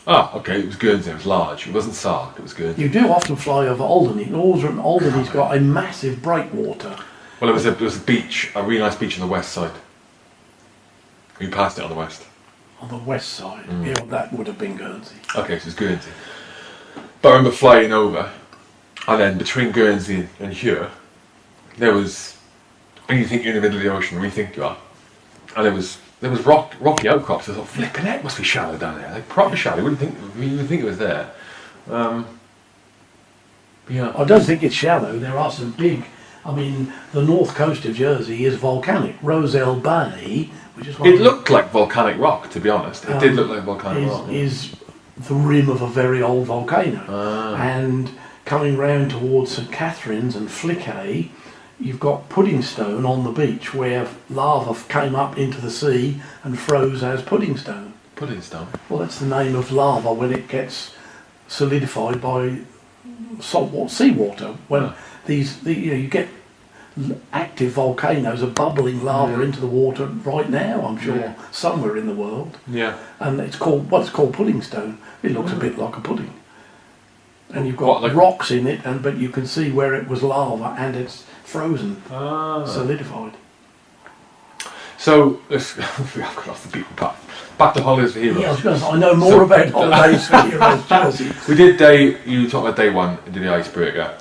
Ah, okay, it was Guernsey, it was large. It wasn't Sark, it was Guernsey. You do often fly over Alderney. Alderney's got a massive breakwater. Well, there was a beach, a really nice beach on the west side. We passed it on the west. On the west side. Yeah, well, that would have been Guernsey. Okay, so it's Guernsey. But I remember flying over, and then between Guernsey and here, there was, when you think you're in the middle of the ocean, where you think you are, and there was rocky outcrops. I thought, flipping heck, must be shallow down there, like proper shallow. You wouldn't think it was there. Yeah. I don't think it's shallow. There are some big... I mean, the north coast of Jersey is volcanic. Roselle Bay, which is one It looked like volcanic rock, to be honest. It did look like volcanic rock. is the rim of a very old volcano. And coming round towards St Catherine's and Flickay, you've got Puddingstone on the beach where lava came up into the sea and froze as Puddingstone. Puddingstone? Well, that's the name of lava when it gets solidified by seawater. When you get active volcanoes are bubbling lava into the water right now, I'm sure, somewhere in the world. Yeah. And it's called Puddingstone. It looks a bit like a pudding. And you've got What, like- rocks in it, but you can see where it was lava and it's frozen, solidified. So let's we have got off the beaten path. Back to Holidays for Heroes. Yeah, I was going to say, I know more about Holidays for Heroes jersey. We did you talked about day one, did the icebreaker.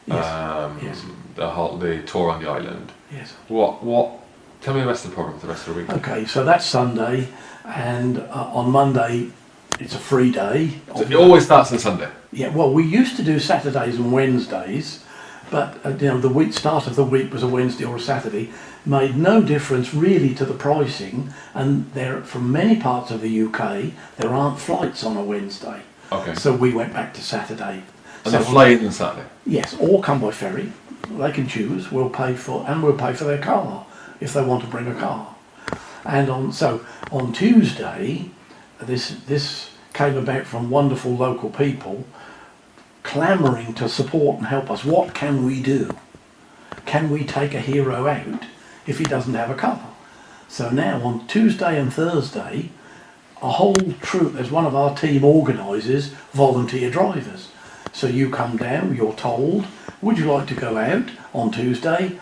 Yes. The tour on the island. Yes. What? Tell me the rest of the program for the rest of the week. Okay, so that's Sunday, and on Monday it's a free day. So it always starts on Sunday. Yeah, well, we used to do Saturdays and Wednesdays, but the start of the week was a Wednesday or a Saturday. Made no difference really to the pricing, and from many parts of the UK there aren't flights on a Wednesday. Okay. So we went back to Saturday. And they're flying on Saturday. Yes, or come by ferry. They can choose. We'll pay for their car if they want to bring a car. And on Tuesday, this came about from wonderful local people clamouring to support and help us. What can we do? Can we take a hero out if he doesn't have a car? So now on Tuesday and Thursday, a whole troop, as one of our team organises, volunteer drivers. So you come down, you're told, would you like to go out on Tuesday?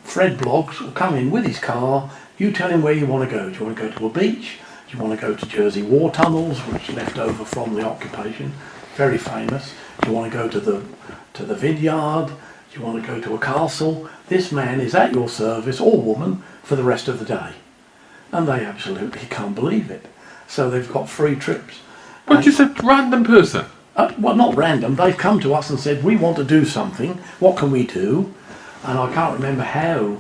Fred Bloggs will come in with his car, you tell him where you want to go. Do you want to go to a beach? Do you want to go to Jersey war tunnels, which are left over from the occupation? Very famous. Do you want to go to the vineyard? Do you want to go to a castle? This man is at your service, or woman, for the rest of the day. And they absolutely can't believe it. So they've got free trips. But just a random person. Well, not random. They've come to us and said, we want to do something. What can we do? And I can't remember how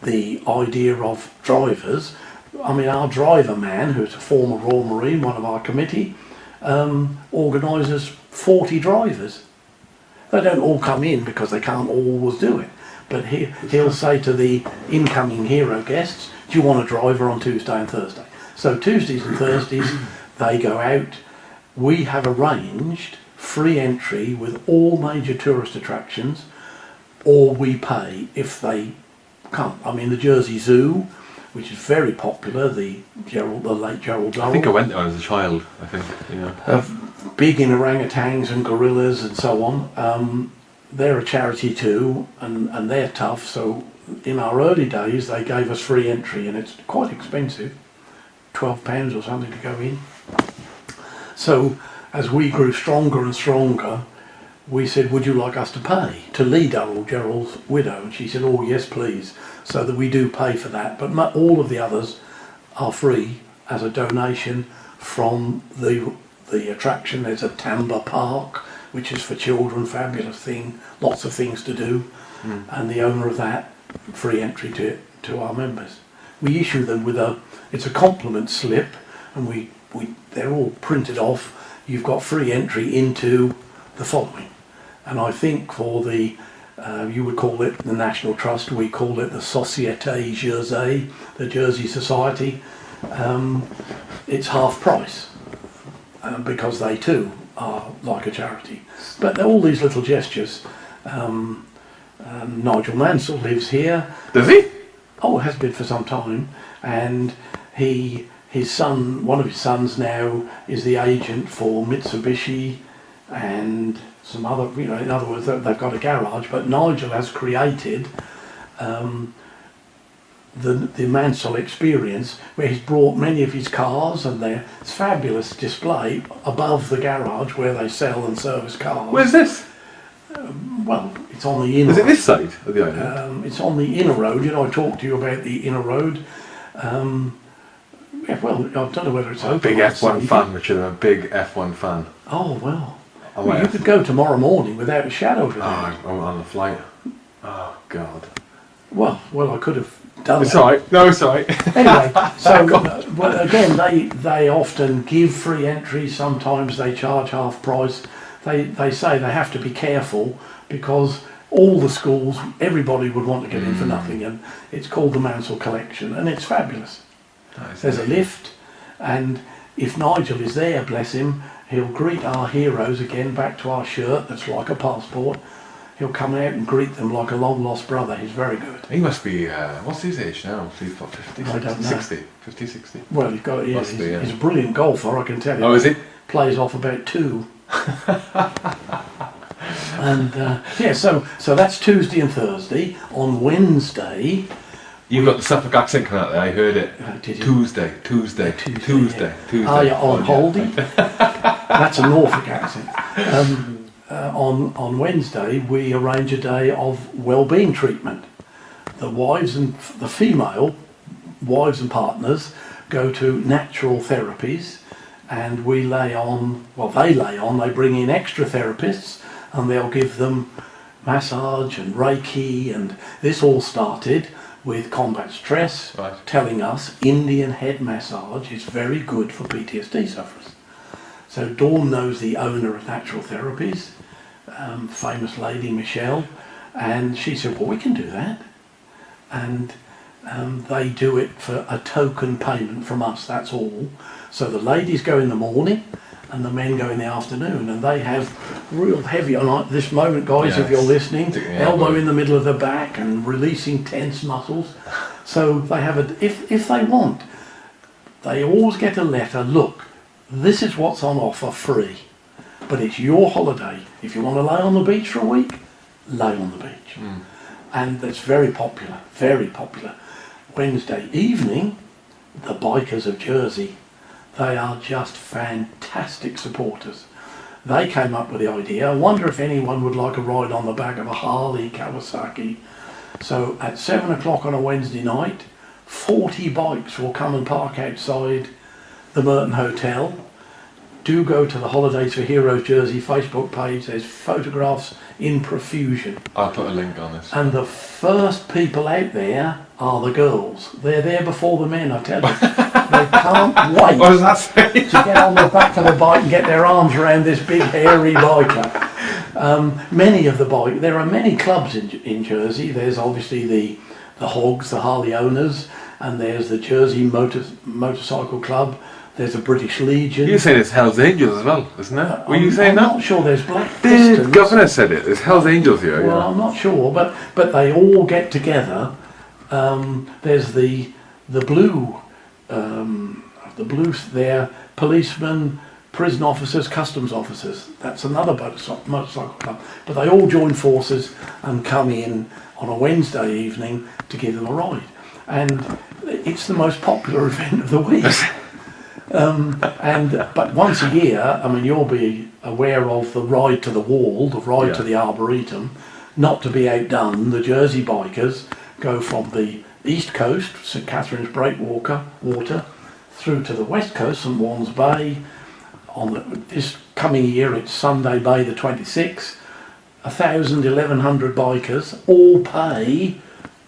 the idea of drivers, our driver man, who's a former Royal Marine, one of our committee, organises 40 drivers. They don't all come in because they can't always do it. But he'll say to the incoming hero guests, do you want a driver on Tuesday and Thursday? So Tuesdays and Thursdays, they go out. We have arranged free entry with all major tourist attractions, or we pay if they can't. The Jersey Zoo, which is very popular, the late Gerald Durrell. I think I went there as a child, Big in orangutans and gorillas and so on. They're a charity too, and they're tough. So in our early days, they gave us free entry, and it's quite expensive, £12 or something to go in. So as we grew stronger and stronger, we said, would you like us to pay to Lee Durrell, Gerald's widow? And she said, oh yes please. So that we do pay for that, but all of the others are free as a donation from the attraction. There's a Tamba Park, which is for children, fabulous thing, lots of things to do, and the owner of that, free entry to our members. We issue them with it's a compliment slip, and they're all printed off. You've got free entry into the following. And I think for you would call it the National Trust, we call it the Société Jersey, the Jersey Society. It's half price because they too are like a charity. But they're all these little gestures. Nigel Mansell lives here. Does he? Oh, has been for some time. And his son, one of his sons now, is the agent for Mitsubishi and some other, in other words, they've got a garage, but Nigel has created the Mansell experience, where he's brought many of his cars, and there's fabulous display above the garage where they sell and service cars. Where's this? Well, it's on the inner. Is it this side of the island? It's on the inner road. I talked to you about the inner road. Yeah, well, I don't know whether it's open. Big F1 fan, Richard. I'm a big F1 fan. Oh well. You could go tomorrow morning without a shadow of a doubt. I'm on the flight. Oh God. Well, I could have done It's that. alright. No, it's alright. Anyway, so well, again, they often give free entry. Sometimes they charge half price. They say they have to be careful because all the schools, everybody would want to get in for nothing, and it's called the Mansell Collection, and it's fabulous. There's a lift, and if Nigel is there, bless him, he'll greet our heroes again back to our shirt that's like a passport. He'll come out and greet them like a long lost brother. He's very good. He must be, what's his age now? He's got 50, I don't know. 60, 50, 60. Well, he's got, yeah, Must be, yeah. he's a brilliant golfer, I can tell you. Oh, is he? Plays off about 2. And yeah, so that's Tuesday and Thursday. On Wednesday, You've got the Suffolk accent coming out there, I heard it. did you? Tuesday. Oh, yeah, on Holdy. That's a Norfolk accent. On Wednesday, we arrange a day of well-being treatment. The female wives and partners go to natural therapies, and they bring in extra therapists, and they'll give them massage and Reiki, and this all started with combat stress, Right. telling us Indian head massage is very good for PTSD sufferers. So Dawn knows the owner of Natural Therapies, famous lady Michelle, and she said, well, we can do that. And they do it for a token payment from us, that's all. So the ladies go in the morning and the men go in the afternoon, and they have real heavy, on this moment, guys, if you're listening, elbow in the middle of the back and releasing tense muscles. So they have if they want, they always get a letter, look, this is what's on offer free, but it's your holiday. If you want to lay on the beach for a week, lay on the beach. And that's very popular, very popular. Wednesday evening, the Bikers of Jersey, they are just fantastic supporters. They came up with the idea. I wonder if anyone would like a ride on the back of a Harley Kawasaki. So at 7 o'clock on a Wednesday night, 40 bikes will come and park outside the Merton Hotel. Do go to the Holidays for Heroes Jersey Facebook page. There's photographs in profusion. I'll put a link on this. And the first people out there are the girls. They're there before the men, I tell you. They can't wait What does that say? to get on the back of the bike and get their arms around this big hairy biker. There are many clubs in Jersey. There's obviously the Hogs, the Harley owners, and there's the Jersey Motorcycle Club. There's a British Legion. You're saying it's Hell's Angels as well, isn't it? Were you saying I'm that? not sure. There's Black The Pistons. governor said it. There's Hell's Angels here. Well, Yeah. I'm not sure, but they all get together. There's the blue there, policemen, prison officers, customs officers. That's another motorcycle club. But they all join forces and come in on a Wednesday evening to give them a ride. And it's the most popular event of the week. But once a year, I mean, you'll be aware of the ride to the wall, the ride to the Arboretum. Not to be outdone, the Jersey bikers go from the east coast, St Catherine's Breakwater, through to the west coast, St Juan's Bay. This coming year, it's Sunday, May the 26th. 1,100 bikers all pay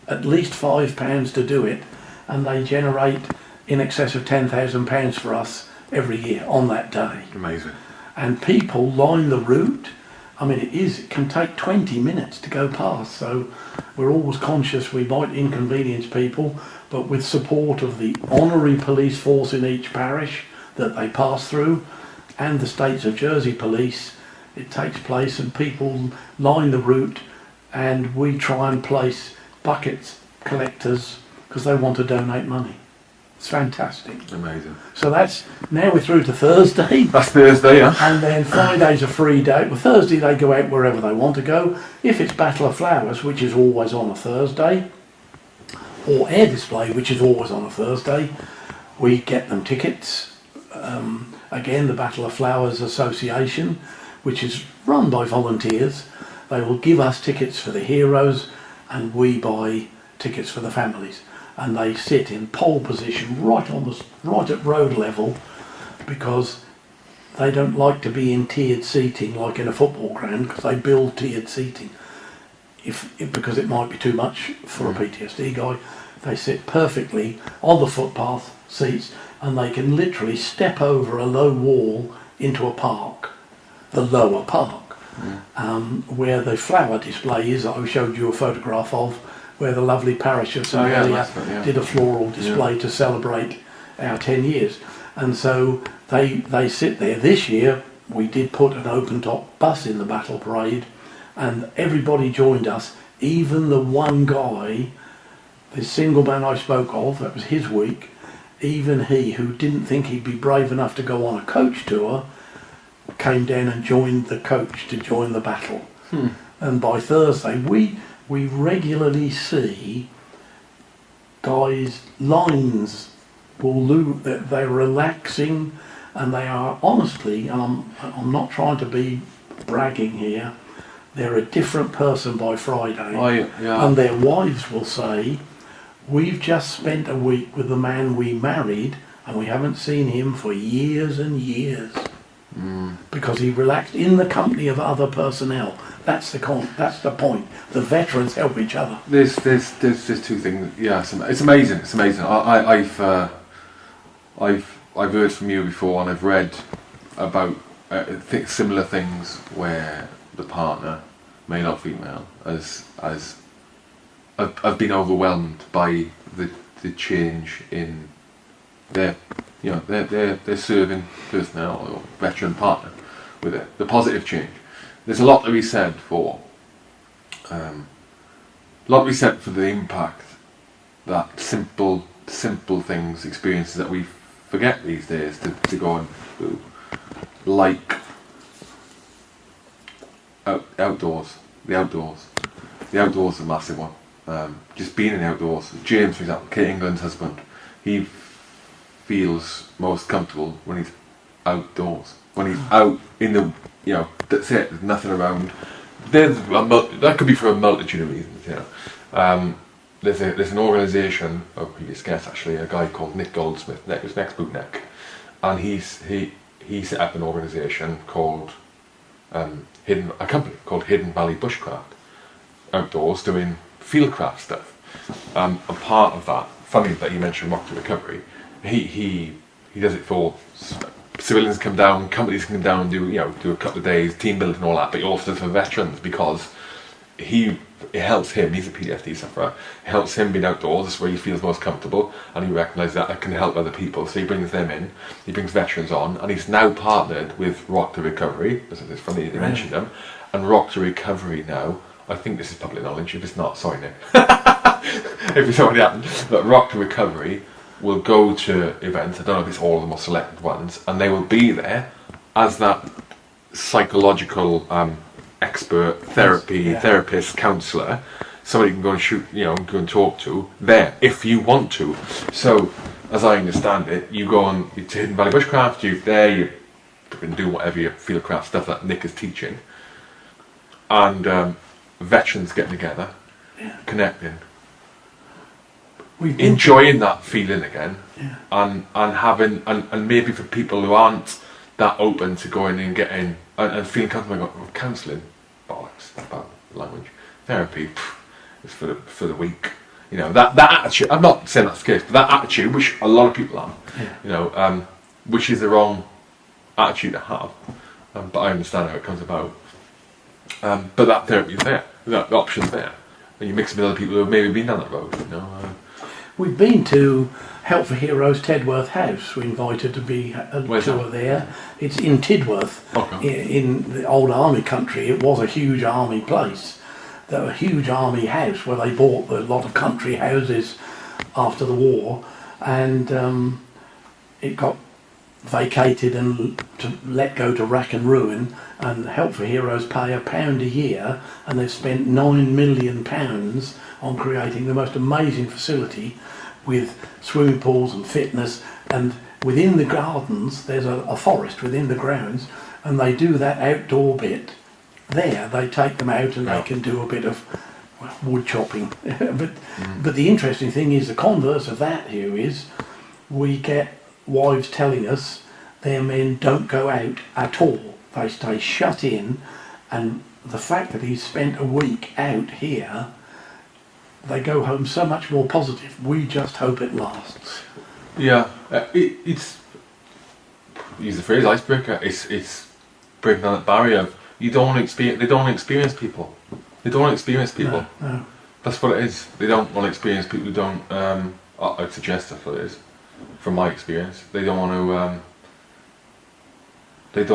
at least £5 to do it, and they generate in excess of £10,000 for us every year on that day. Amazing. And people line the route. I mean, it can take 20 minutes to go past, so we're always conscious we might inconvenience people, but with support of the honorary police force in each parish that they pass through, and the States of Jersey Police, it takes place, and people line the route, and we try and place buckets collectors because they want to donate money. It's fantastic. Amazing. So now we're through to Thursday. That's Thursday, yeah. And then Friday's a free day. Well, Thursday they go out wherever they want to go. If it's Battle of Flowers, which is always on a Thursday, or Air Display, which is always on a Thursday, we get them tickets. Again, the Battle of Flowers Association, which is run by volunteers, they will give us tickets for the heroes, and we buy tickets for the families. And they sit in pole position right at road level, because they don't like to be in tiered seating like in a football ground, because they build tiered seating because it might be too much for a PTSD guy. They sit perfectly on the footpath seats, and they can literally step over a low wall into a park, the lower park, where the flower display is. I showed you a photograph of where the lovely parish of St Helier did a floral display to celebrate our 10 years. And so they sit there. This year we did put an open top bus in the battle parade, and everybody joined us, even the one guy, the single man I spoke of, that was his week, even he who didn't think he'd be brave enough to go on a coach tour, came down and joined the coach to join the battle. And by Thursday, we regularly see guys' lines will lose, they're relaxing, and they are honestly, and I'm not trying to be bragging here, they're a different person by Friday. And their wives will say, we've just spent a week with the man we married and we haven't seen him for years and years. Because he relaxed in the company of other personnel. That's the point. The veterans help each other. There's two things. Yeah, it's amazing. It's amazing. I've heard from you before, and I've read about similar things where the partner, male or female, have been overwhelmed by the change in their serving personnel or veteran partner with it. The positive change. There's a lot to be said for the impact that simple things, experiences that we forget these days to go and do, like outdoors. The outdoors is a massive one. Just being in the outdoors. James, for example, Kate England's husband, he feels most comfortable when he's outdoors. When he's out in the, that's it. There's nothing around. That could be for a multitude of reasons. There's an organisation, a previous guest actually, a guy called Nick Goldsmith, was next Bootneck, and he set up an organisation called a company called Hidden Valley Bushcraft, outdoors doing fieldcraft stuff. And part of that, funny that you mentioned Rock to Recovery, he does it for civilians come down, companies can come down and do a couple of days, team building and all that, but he also does for veterans because it helps him, he's a PTSD sufferer, it helps him being outdoors, that's where he feels most comfortable, and he recognises that can help other people, so he brings them in, he brings veterans on, and he's now partnered with Rock to Recovery, it's funny you mentioned them, and Rock to Recovery now, I think this is public knowledge, if it's not, sorry Nick, if it's already happened, but Rock to Recovery will go to events, I don't know if it's all of them or selected ones, and they will be there as that psychological expert, therapist, counsellor, somebody you can go and shoot, go and talk to there if you want to. So, as I understand it, you go on to Hidden Valley Bushcraft, you can do whatever your fieldcraft stuff that Nick is teaching, and veterans getting together, connecting, enjoying that feeling again, and having and maybe for people who aren't that open to going and getting and feeling comfortable with counselling, bollocks, bad language, therapy is for the weak. That attitude. I'm not saying that's the case, but that attitude, which a lot of people have, which is the wrong attitude to have. But I understand how it comes about. But that therapy is there, the option's there, and you mix it with other people who have maybe been down that road. We've been to Help for Heroes Tedworth House. We're invited to be a tour there. It's in Tidworth, in the old army country. It was a huge army place. There was a huge army house where they bought a lot of country houses after the war, and it got vacated and let go to rack and ruin, and Help for Heroes pay £1 a year, and they've spent £9 million on creating the most amazing facility with swimming pools and fitness, and within the gardens there's a forest within the grounds, and they do that outdoor bit there. They take them out and they can do a bit of wood chopping. But the interesting thing is, the converse of that here is we get wives telling us their men don't go out at all. They stay shut in, and the fact that he's spent a week out here, they go home so much more positive. We just hope it lasts. Yeah, it's, use the phrase icebreaker, it's breaking down that barrier of they don't want to experience people. They don't want to experience people. No. That's what it is. They don't want to experience people who don't, I'd suggest that's what it is, from my experience. They don't want to,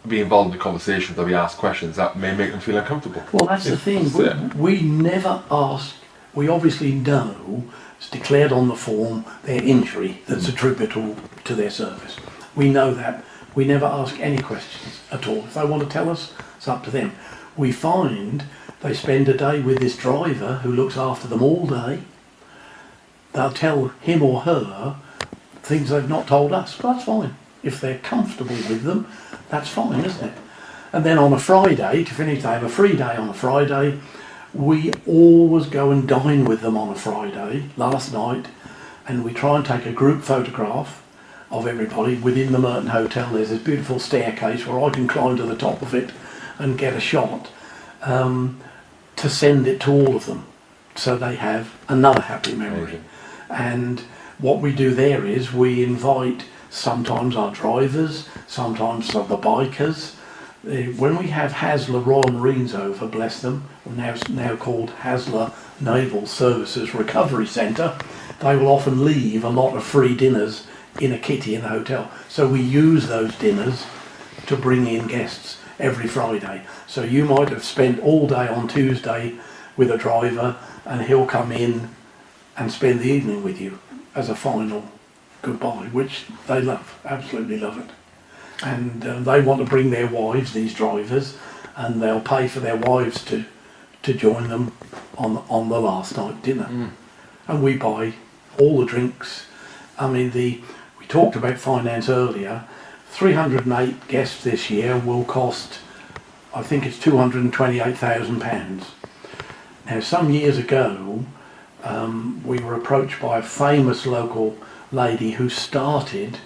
be involved in the conversations, they'll be asked questions that may make them feel uncomfortable. Well, that's the thing. We never ask. We obviously know it's declared on the form their injury that's attributable to their service. We know that. We never ask any questions at all. If they want to tell us, it's up to them. We find they spend a day with this driver who looks after them all day. They'll tell him or her things they've not told us, but that's fine. If they're comfortable with them, that's fine, isn't it? And then on a Friday, to finish, they have a free day on a Friday. We always go and dine with them on a Friday, last night, and we try and take a group photograph of everybody within the Merton Hotel. There's this beautiful staircase where I can climb to the top of it and get a shot to send it to all of them, so they have another happy memory. And what we do there is we invite sometimes our drivers, sometimes the bikers. When we have Haslar Royal Marines over, bless them, now called Haslar Naval Services Recovery Centre, they will often leave a lot of free dinners in a kitty in the hotel. So we use those dinners to bring in guests every Friday. So you might have spent all day on Tuesday with a driver, and he'll come in and spend the evening with you as a final goodbye, which they love, absolutely love it. And they want to bring their wives, these drivers, and they'll pay for their wives to join them on the last night dinner. And we buy all the drinks. I mean, we talked about finance earlier. 308 guests this year will cost, I think it's £228,000. Now, some years ago, we were approached by a famous local lady who started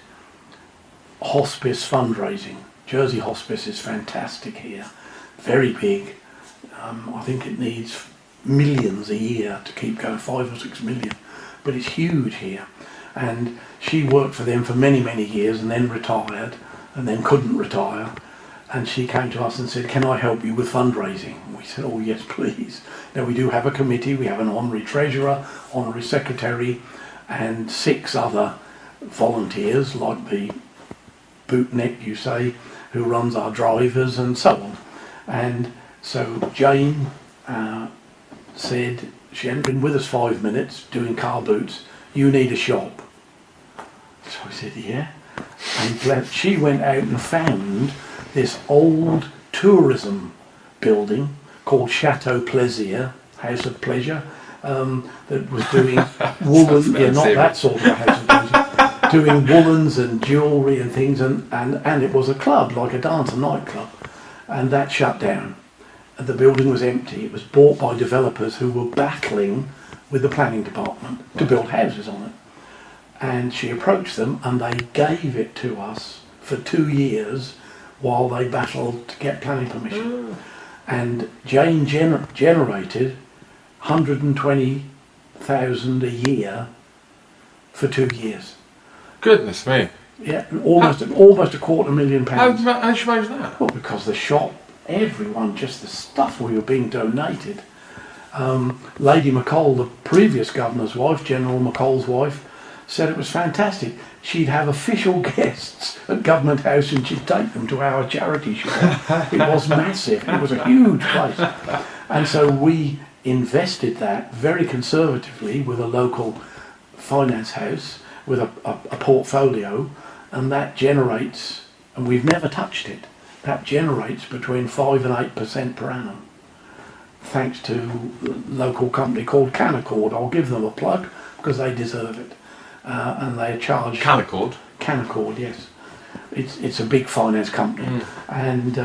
hospice fundraising. Jersey Hospice is fantastic here, very big. I think it needs millions a year to keep going, 5 or 6 million, but it's huge here. And she worked for them for many, many years and then retired and then couldn't retire. And she came to us and said, "Can I help you with fundraising?" And we said, "Oh yes, please." Now we do have a committee. We have an honorary treasurer, honorary secretary, and 6 other volunteers, like the bootneck, you say, who runs our drivers and so on. And so Jane said, she hadn't been with us 5 minutes doing car boots, "You need a shop." So I said, "Yeah." And she went out and found this old tourism building called Chateau Plaisir, House of Pleasure, that was doing woolen, yeah, not that sort of a house of pleasure, doing woolens and jewellery and things, and it was a club, like a dance, a nightclub, and that shut down. And the building was empty. It was bought by developers who were battling with the planning department to build houses on it. And she approached them and they gave it to us for 2 years while they battled to get planning permission. And Jane generated 120,000 a year for 2 years. Goodness me. Yeah, almost £250,000. How did you manage that? Well, because the shop, everyone, just the stuff we were being donated. Lady McColl, the previous governor's wife, General McColl's wife, said it was fantastic. She'd have official guests at Government House and she'd take them to our charity shop. It was massive. It was a huge place. And so we invested that very conservatively with a local finance house with a portfolio, and that generates, and we've never touched it, that generates between 5 and 8% per annum, thanks to a local company called Canaccord. I'll give them a plug because they deserve it. And they charge... Canaccord? Canaccord, yes. It's a big finance company, and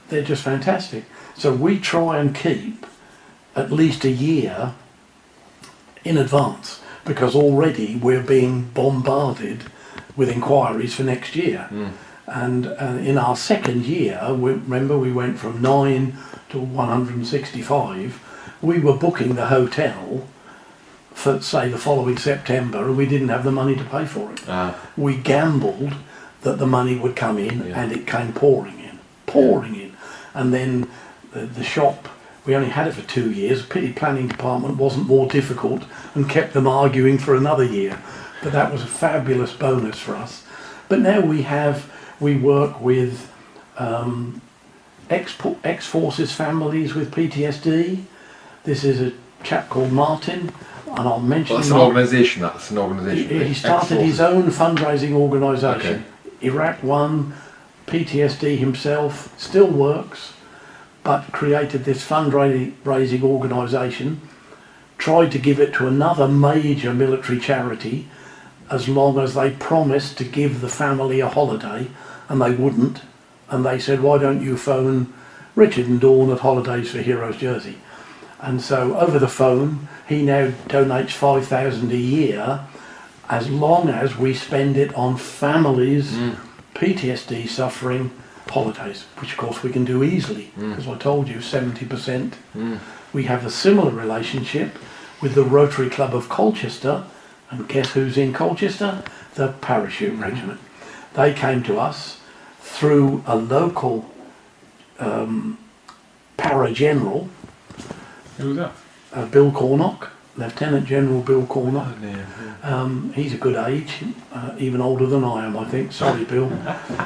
they're just fantastic. So we try and keep at least a year in advance, because already we're being bombarded with inquiries for next year. And in our second year, remember we went from 9 to 165, we were booking the hotel for, say, the following September, and we didn't have the money to pay for it. We gambled that the money would come in, and it came pouring in. And then the shop, we only had it for 2 years. Pity planning department wasn't more difficult and kept them arguing for another year. But that was a fabulous bonus for us. But now we work with ex-forces families with PTSD. This is a chap called Martin, and I'll mention... Well, that's an organisation, He started his own fundraising organisation. Iraq won, PTSD himself still works, but created this fundraising organisation, tried to give it to another major military charity as long as they promised to give the family a holiday, and they wouldn't. And they said, why don't you phone Richard and Dawn at Holidays for Heroes Jersey? And so over the phone, he now donates $5,000 a year as long as we spend it on families, PTSD suffering holidays, which of course we can do easily, because I told you 70%. We have a similar relationship with the Rotary Club of Colchester, and guess who's in Colchester? The Parachute Regiment. They came to us through a local para-general. Who was that? Bill Cornock, Lieutenant General Bill Cornock. Oh, yeah. He's a good age, even older than I am, I think. Sorry, Bill.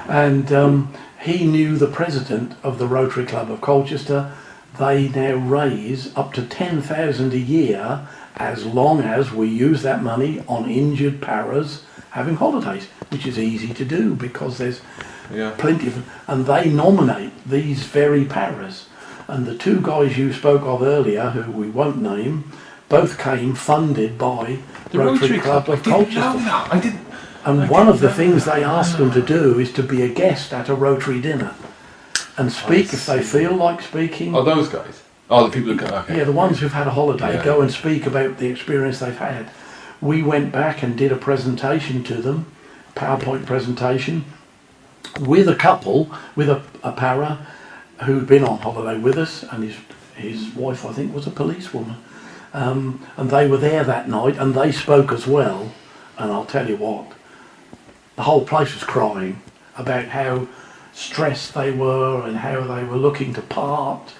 And he knew the president of the Rotary Club of Colchester. They now raise up to $10,000 a year as long as we use that money on injured paras having holidays, which is easy to do because there's plenty of, and they nominate these very paras. And the two guys you spoke of earlier, who we won't name, both came funded by the Rotary Club of Colchester. I didn't. And one of the things they ask them to do is to be a guest at a Rotary dinner and speak if they feel like speaking. Oh, those guys? Oh, the people who go, okay. Yeah, the ones who've had a holiday go and speak about the experience they've had. We went back and did a presentation to them, PowerPoint presentation, with a couple, with a para who'd been on holiday with us, and his wife, I think, was a policewoman. And they were there that night, and they spoke as well. And I'll tell you what, the whole place was crying about how stressed they were and how they were looking to part.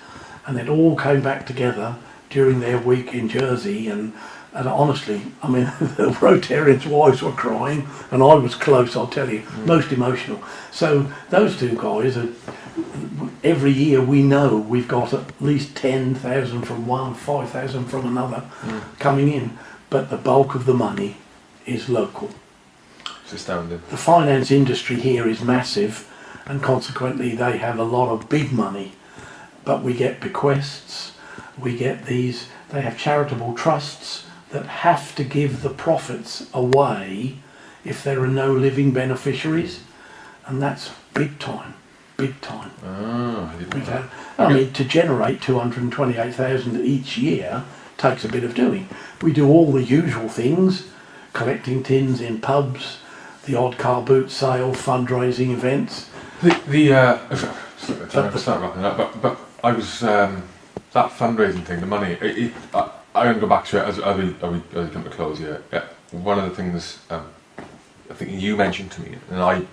And it all came back together during their week in Jersey. And honestly, I mean, the Rotarians' wives were crying, and I was close, I'll tell you, most emotional. So those two guys, every year we know we've got at least 10,000 from one, 5,000 from another coming in, but the bulk of the money is local. It's astounding. The finance industry here is massive, and consequently they have a lot of big money, but we get bequests, we get these, they have charitable trusts that have to give the profits away if there are no living beneficiaries, and that's big time. Big time. Oh, I didn't know that. I mean, to generate 228,000 each year takes a bit of doing. We do all the usual things, collecting tins in pubs, the odd car boot sale, fundraising events. Start wrapping up, but I was that fundraising thing, the money. I'm going to go back to it as we come to close here. One of the things I think you mentioned to me, and I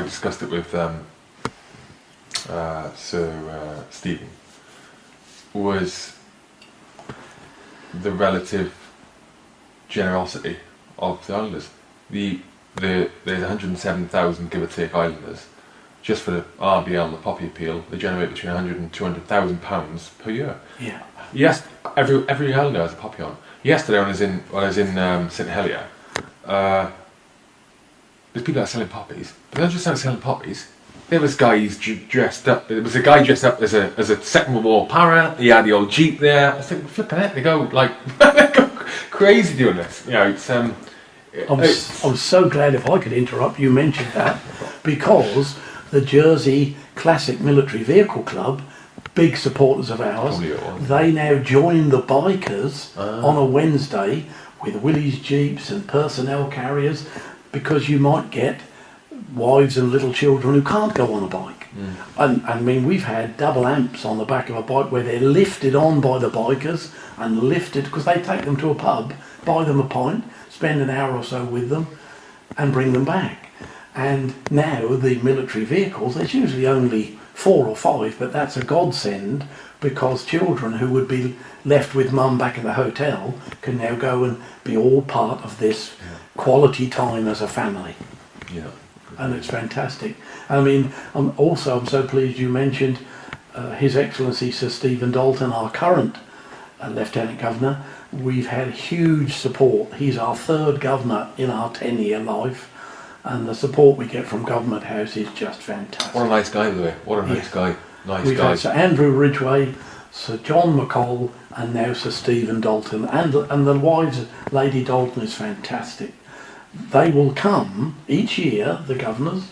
discussed it with Sir Stephen, was the relative generosity of the islanders. There's 107,000 give or take islanders. Just for the RBL and the poppy appeal, they generate between 100 and 200,000 pounds per year. Yeah. Yes, every islander has a poppy on. Yesterday, when I was in St Helier, there's people that are selling poppies, but they're not just selling poppies. There was guys dressed up. There was a guy dressed up as a Second World War para. He had the old Jeep there. I was thinking, flipping it, they go like they go crazy doing this. You know, it's I'm so glad if I could interrupt. You mentioned that because the Jersey Classic Military Vehicle Club, big supporters of ours, they now join the bikers on a Wednesday with Willys Jeeps and personnel carriers, because you might get wives and little children who can't go on a bike. And I mean, we've had double amps on the back of a bike where they're lifted on by the bikers and lifted, because they take them to a pub, buy them a pint, spend an hour or so with them and bring them back. And now the military vehicles, there's usually only 4 or 5, but that's a godsend, because children who would be left with mum back in the hotel can now go and be all part of this quality time as a family. Yeah. And it's fantastic. I mean, I'm so pleased you mentioned His Excellency Sir Stephen Dalton, our current Lieutenant Governor. We've had huge support. He's our 3rd governor in our 10-year life. and the support we get from Government House is just fantastic. What a nice guy, by the way. What a nice guy. Nice We've guy. had Sir Andrew Ridgway, Sir John McColl, and now Sir Stephen Dalton, and the wives, Lady Dalton is fantastic. They will come each year, the governors,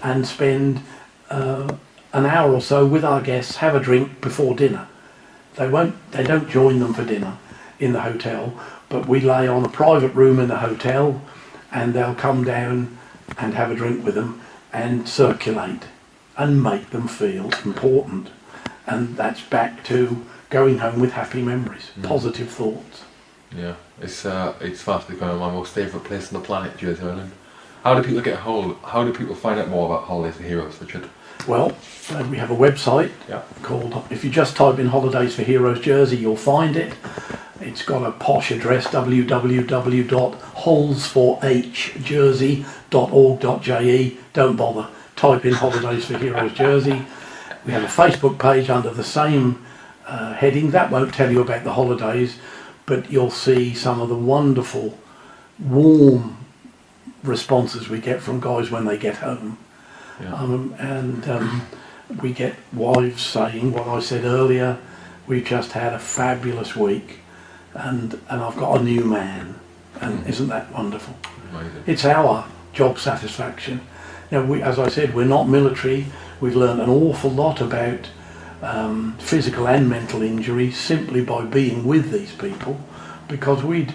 and spend an hour or so with our guests, have a drink before dinner. They don't join them for dinner in the hotel, but we lay on a private room in the hotel, and they'll come down and have a drink with them and circulate and make them feel important. And that's back to going home with happy memories, positive thoughts. Yeah, it's fast becoming my most favourite place on the planet, Jersey Island. How do people get hold? How do people find out more about Holidays for Heroes, Richard? Well, we have a website called, if you just type in Holidays for Heroes Jersey, you'll find it. It's got a posh address, www.holesforhjersey.org.je. Don't bother, type in Holidays for Heroes Jersey. We have a Facebook page under the same heading. That won't tell you about the holidays, but you'll see some of the wonderful, warm responses we get from guys when they get home. We get wives saying what I said earlier, we've just had a fabulous week and I've got a new man, and isn't that wonderful? Amazing. It's our job satisfaction. Now, as I said, we're not military. We've learned an awful lot about physical and mental injury simply by being with these people, because we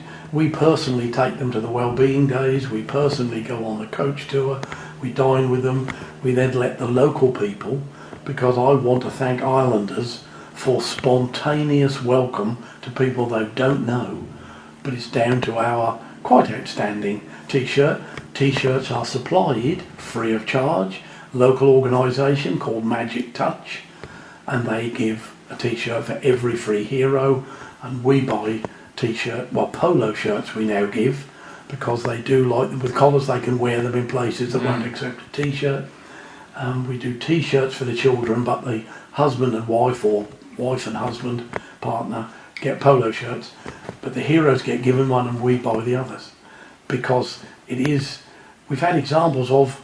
personally take them to the wellbeing days, we personally go on a coach tour, we dine with them, we then let the local people, because I want to thank Islanders for spontaneous welcome to people they don't know, but it's down to our quite outstanding t-shirt. T-shirts are supplied free of charge, local organisation called Magic Touch, and they give a t-shirt for every free hero, and we buy polo shirts we now give, because they do like them with collars, they can wear them in places that won't accept a t-shirt. We do t-shirts for the children, but the husband and wife, or wife and husband, partner, get polo shirts, but the heroes get given one and we buy the others, because we've had examples of,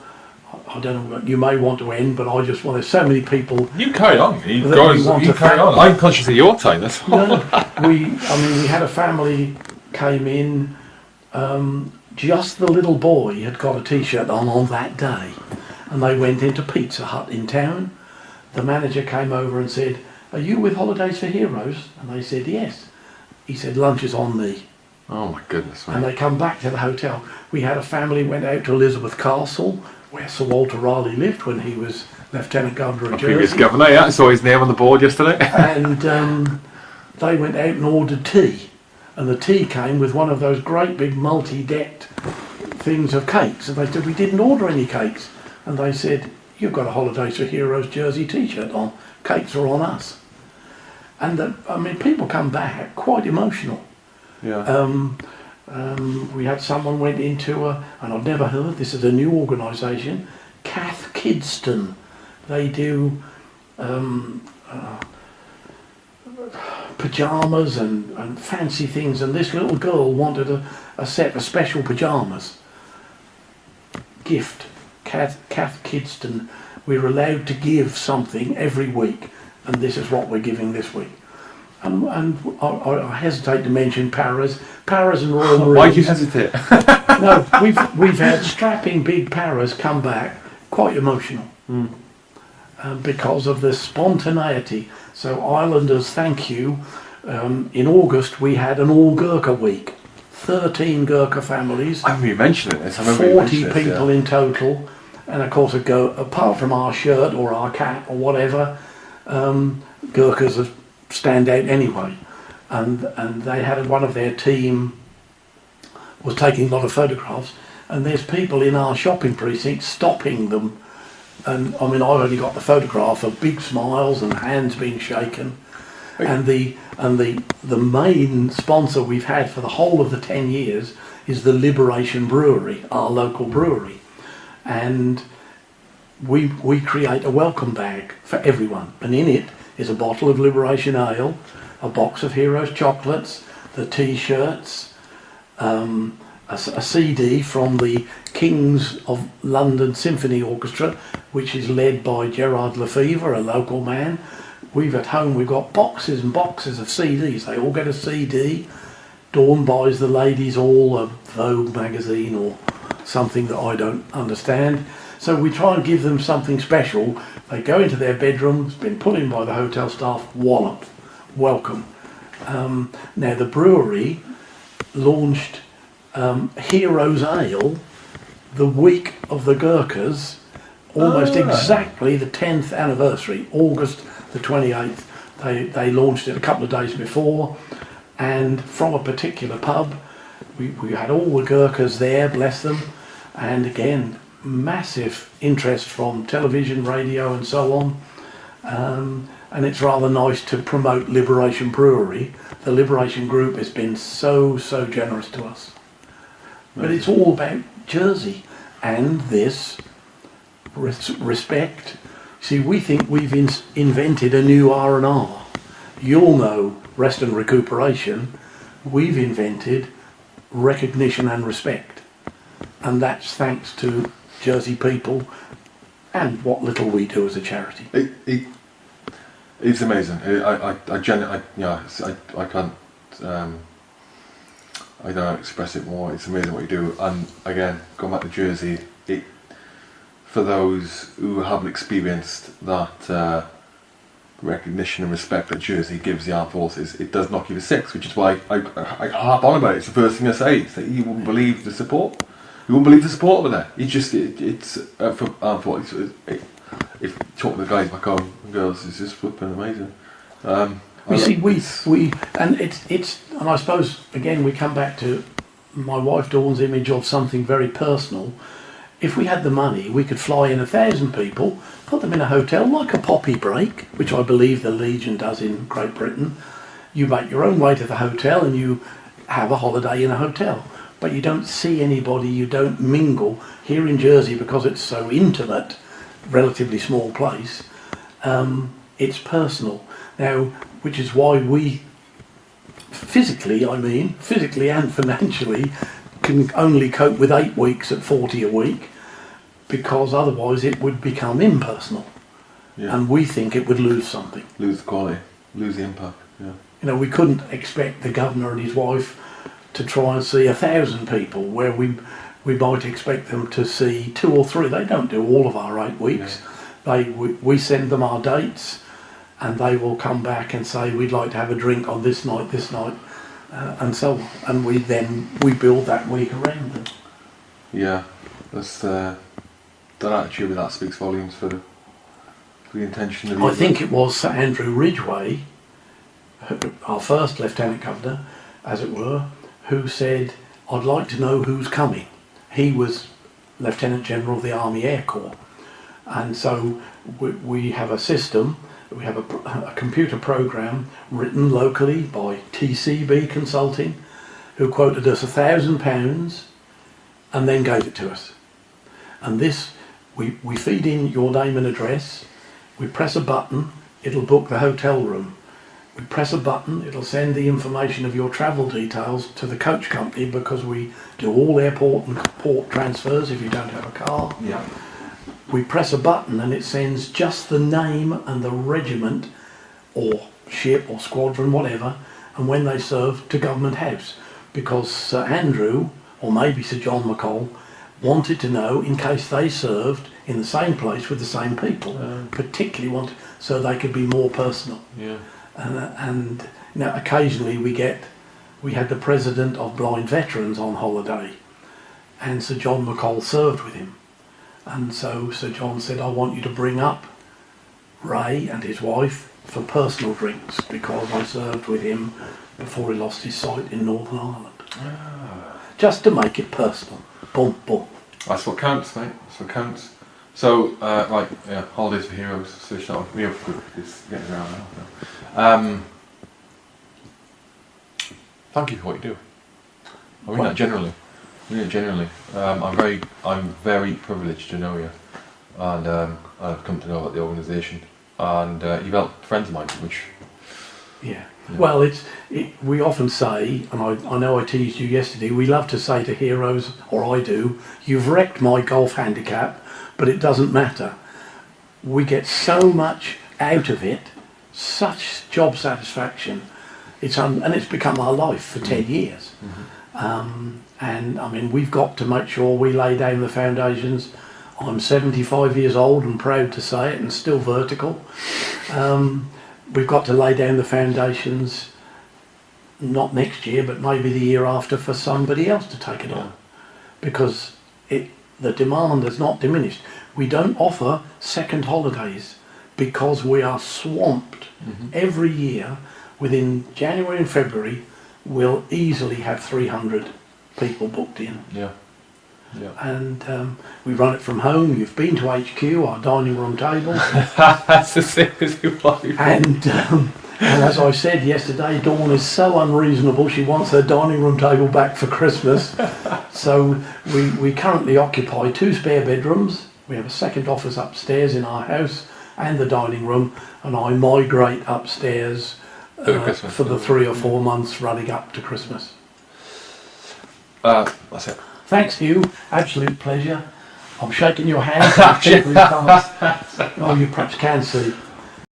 I don't know, you may want to end, but I just want, there's so many people. You carry on. You carry on. I'm conscious of your time. That's all. No, we had a family came in. Just the little boy had got a t-shirt on that day, and they went into Pizza Hut in town. The manager came over and said, "Are you with Holidays for Heroes?" And they said, "Yes." He said, "Lunch is on me." Oh my goodness, man. And they come back to the hotel. We had a family went out to Elizabeth Castle, where Sir Walter Raleigh lived when he was Lieutenant Governor of Jersey. Previous governor, yeah. I saw his name on the board yesterday. And they went out and ordered tea. And the tea came with one of those great big multi-decked things of cakes. And they said, "We didn't order any cakes." And they said, "You've got a Holidays for Heroes Jersey t-shirt on. Cakes are on us." And people come back quite emotional. Yeah. We had someone went into and I've never heard, this is a new organisation, Cath Kidston. They do pyjamas and fancy things, and this little girl wanted a set of special pyjamas. Gift, Cath Kidston. We're allowed to give something every week, and this is what we're giving this week. And I hesitate to mention Paras and Royal Marines. Why do you hesitate? No, we've had strapping big Paras come back quite emotional because of the spontaneity. So Islanders, thank you. In August we had an all Gurkha week, 13 Gurkha families. I remember you mentioning this. 40 people in total, and of course apart from our shirt or our cap or whatever, Gurkhas stand out anyway, and they had one of their team was taking a lot of photographs, and there's people in our shopping precinct stopping them, and I've only got the photograph of big smiles and hands being shaken, and the main sponsor we've had for the whole of the 10 years is the Liberation Brewery, our local brewery, and we create a welcome bag for everyone, and in it is a bottle of Liberation Ale, a box of Heroes chocolates, the t-shirts, a CD from the Kings of London Symphony Orchestra, which is led by Gerard Lefevre, a local man. We've got boxes and boxes of CDs. They all get a CD. Dawn buys the ladies all a Vogue magazine or something that I don't understand. So we try and give them something special. They go into their bedroom, it's been put in by the hotel staff, wallop, welcome. Now the brewery launched Heroes Ale the week of the Gurkhas, almost exactly the 10th anniversary, August the 28th. They launched it a couple of days before, and from a particular pub, we had all the Gurkhas there, bless them, and again, massive interest from television, radio and so on. And it's rather nice to promote Liberation Brewery. The Liberation Group has been so generous to us. But it's all about Jersey and this respect. See, we think we've invented a new R&R. You'll know rest and recuperation. We've invented recognition and respect. And that's thanks to Jersey people and what little we do as a charity. It's amazing. I can't. I don't express it more. It's amazing what you do. And again, going back to Jersey, for those who haven't experienced that recognition and respect that Jersey gives the armed forces, it does knock you to six. Which is why I harp on about it. It's the first thing I say. It's that you wouldn't believe the support. You wouldn't believe the support over there. It's for armed forces. If you talk to the guys back home and girls, it's just flipping amazing. And I suppose again we come back to my wife Dawn's image of something very personal. If we had the money, we could fly in 1,000 people, put them in a hotel like a poppy break, which I believe the Legion does in Great Britain. You make your own way to the hotel and you have a holiday in a hotel. But you don't see anybody, you don't mingle. Here in Jersey, because it's so intimate, relatively small place, it's personal. Now, which is why we physically and financially can only cope with 8 weeks at 40 a week, because otherwise it would become impersonal. Yeah. And we think it would lose something. Lose the quality, lose the impact, yeah. You know, we couldn't expect the governor and his wife to try and see 1,000 people where we might expect them to see 2 or 3. They don't do all of our 8 weeks. Yeah. We send them our dates, and they will come back and say we'd like to have a drink on this night, and so on. And we build that week around them. Yeah, that's that attitude with that speaks volumes for the intention of. I think it was Sir Andrew Ridgway, our first Lieutenant Governor, as it were, who said, "I'd like to know who's coming." He was Lieutenant General of the Army Air Corps, and so we have a system. We have a computer program written locally by TCB Consulting, who quoted us £1,000 and then gave it to us. And this, we feed in your name and address, we press a button, it'll book the hotel room. We press a button, it'll send the information of your travel details to the coach company, because we do all airport and port transfers if you don't have a car. Yeah. We press a button and it sends just the name and the regiment or ship or squadron, whatever, and when they served, to Government House. Because Sir Andrew, or maybe Sir John McColl, wanted to know in case they served in the same place with the same people, particularly so they could be more personal. Yeah. And now occasionally we had the president of Blind Veterans on holiday, and Sir John McColl served with him. And so Sir John said, "I want you to bring up Ray and his wife for personal drinks, because I served with him before he lost his sight in Northern Ireland." Just to make it personal. Boom, boom. That's what counts, mate. That's what counts. So, holidays for heroes. So it's getting around now. Thank you for what you do. I mean that generally. I'm very privileged to know you, and I've come to know about the organisation, and you've helped friends of mine, which Yeah. Well, we often say, and I know I teased you yesterday, we love to say to heroes, or I do, you've wrecked my golf handicap, but it doesn't matter. We get so much out of it, such job satisfaction. And it's become our life for 10 years. And I mean, we've got to make sure we lay down the foundations. I'm 75 years old and proud to say it, and still vertical. We've got to lay down the foundations, not next year, but maybe the year after, for somebody else to take it on, because the demand has not diminished. We don't offer second holidays because we are swamped every year. Within January and February, we'll easily have 300 people booked in. Yeah. Yeah. And we run it from home. You've been to HQ, our dining room table. That's the same as you want. And as I said yesterday, Dawn is so unreasonable. She wants her dining room table back for Christmas. So we currently occupy 2 spare bedrooms. We have a second office upstairs in our house and the dining room. And I migrate upstairs for the 3 or 4 months running up to Christmas. That's it. Thanks, Hugh. Absolute pleasure. I'm shaking your hand. For people who can't. Oh, you perhaps can see.